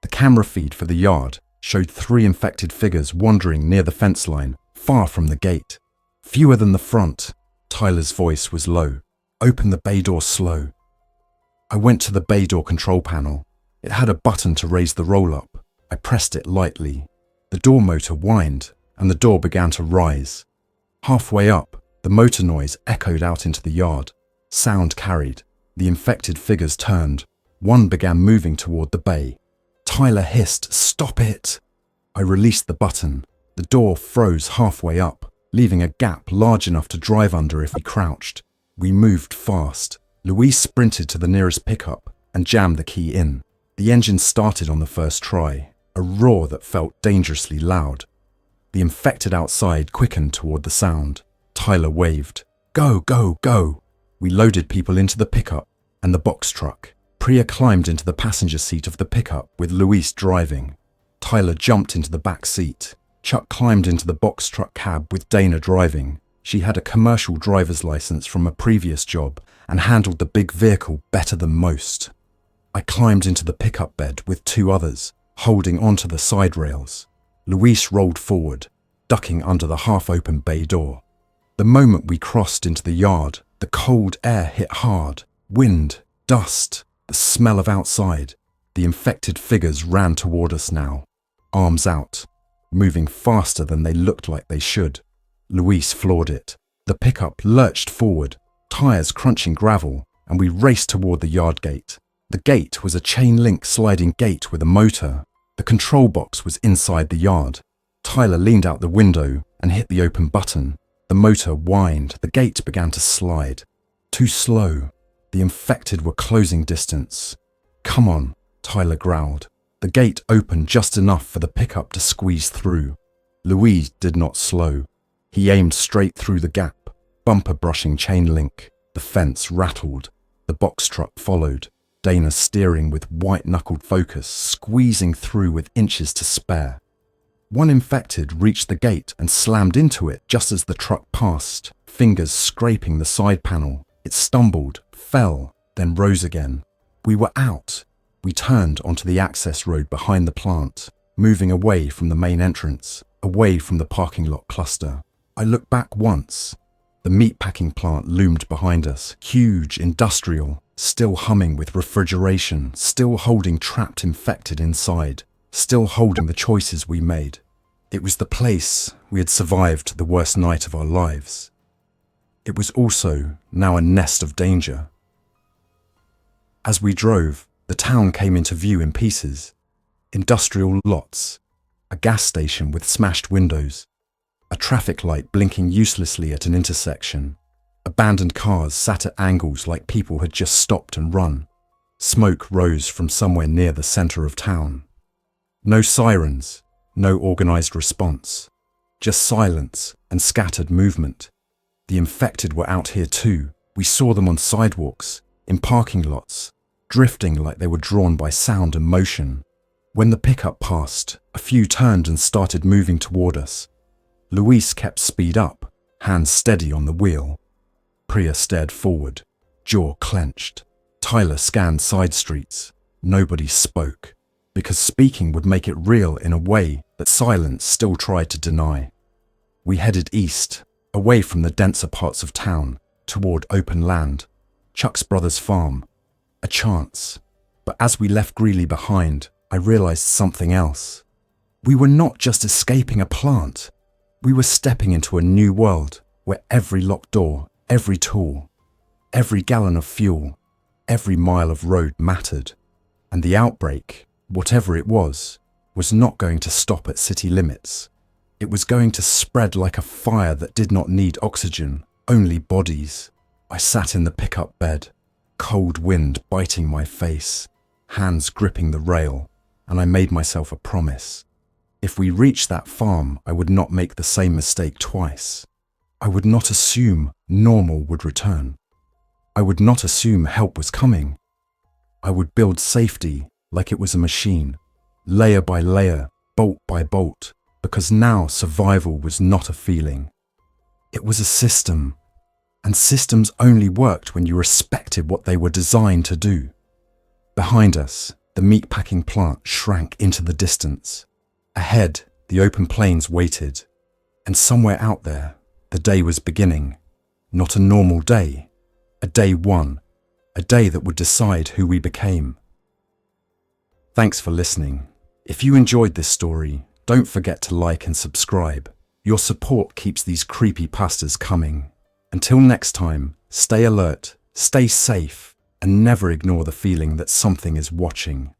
The camera feed for the yard showed 3 infected figures wandering near the fence line, far from the gate. "Fewer than the front." Tyler's voice was low. "Open the bay door slow." I went to the bay door control panel. It had a button to raise the roll-up. I pressed it lightly. The door motor whined, and the door began to rise. Halfway up, the motor noise echoed out into the yard. Sound carried. The infected figures turned. One began moving toward the bay. Tyler hissed, "Stop it!" I released the button. The door froze halfway up, leaving a gap large enough to drive under if we crouched. We moved fast. Louise sprinted to the nearest pickup and jammed the key in. The engine started on the first try, a roar that felt dangerously loud. The infected outside quickened toward the sound. Tyler waved. "Go, go, go!" We loaded people into the pickup and the box truck. Priya climbed into the passenger seat of the pickup with Louise driving. Tyler jumped into the back seat. Chuck climbed into the box truck cab with Dana driving. She had a commercial driver's license from a previous job and handled the big vehicle better than most. I climbed into the pickup bed with 2 others, holding onto the side rails. Louise rolled forward, ducking under the half-open bay door. The moment we crossed into the yard, the cold air hit hard. Wind, dust, the smell of outside. The infected figures ran toward us now, arms out, moving faster than they looked like they should. Louise floored it. The pickup lurched forward, tires crunching gravel, and we raced toward the yard gate. The gate was a chain-link sliding gate with a motor. The control box was inside the yard. Tyler leaned out the window and hit the open button. The motor whined. The gate began to slide. Too slow. The infected were closing distance. "Come on," Tyler growled. The gate opened just enough for the pickup to squeeze through. Louise did not slow. He aimed straight through the gap, bumper brushing chain link. The fence rattled. The box truck followed, Dana steering with white-knuckled focus, squeezing through with inches to spare. One infected reached the gate and slammed into it just as the truck passed, fingers scraping the side panel. It stumbled, fell, then rose again. We were out. We turned onto the access road behind the plant, moving away from the main entrance, away from the parking lot cluster. I looked back once. The meatpacking plant loomed behind us, huge, industrial, still humming with refrigeration, still holding trapped infected inside, still holding the choices we made. It was the place we had survived the worst night of our lives. It was also now a nest of danger. As we drove, the town came into view in pieces. Industrial lots, a gas station with smashed windows, a traffic light blinking uselessly at an intersection, abandoned cars sat at angles like people had just stopped and run. Smoke rose from somewhere near the centre of town. No sirens, no organised response, just silence and scattered movement. The infected were out here too. We saw them on sidewalks, in parking lots, drifting like they were drawn by sound and motion. When the pickup passed, a few turned and started moving toward us. Luis kept speed up, hands steady on the wheel. Priya stared forward, jaw clenched. Tyler scanned side streets. Nobody spoke, because speaking would make it real in a way that silence still tried to deny. We headed east, away from the denser parts of town, toward open land, Chuck's brother's farm. A chance. But as we left Greeley behind, I realized something else. We were not just escaping a plant. We were stepping into a new world where every locked door, every tool, every gallon of fuel, every mile of road mattered. And the outbreak, whatever it was not going to stop at city limits. It was going to spread like a fire that did not need oxygen, only bodies. I sat in the pickup bed, cold wind biting my face, hands gripping the rail, and I made myself a promise. If we reached that farm, I would not make the same mistake twice. I would not assume normal would return. I would not assume help was coming. I would build safety like it was a machine, layer by layer, bolt by bolt, because now survival was not a feeling. It was a system, and systems only worked when you respected what they were designed to do. Behind us, the meatpacking plant shrank into the distance. Ahead, the open plains waited, and somewhere out there, the day was beginning. Not a normal day, a day one, a day that would decide who we became. Thanks for listening. If you enjoyed this story, don't forget to like and subscribe. Your support keeps these creepypastas coming. Until next time, stay alert, stay safe, and never ignore the feeling that something is watching.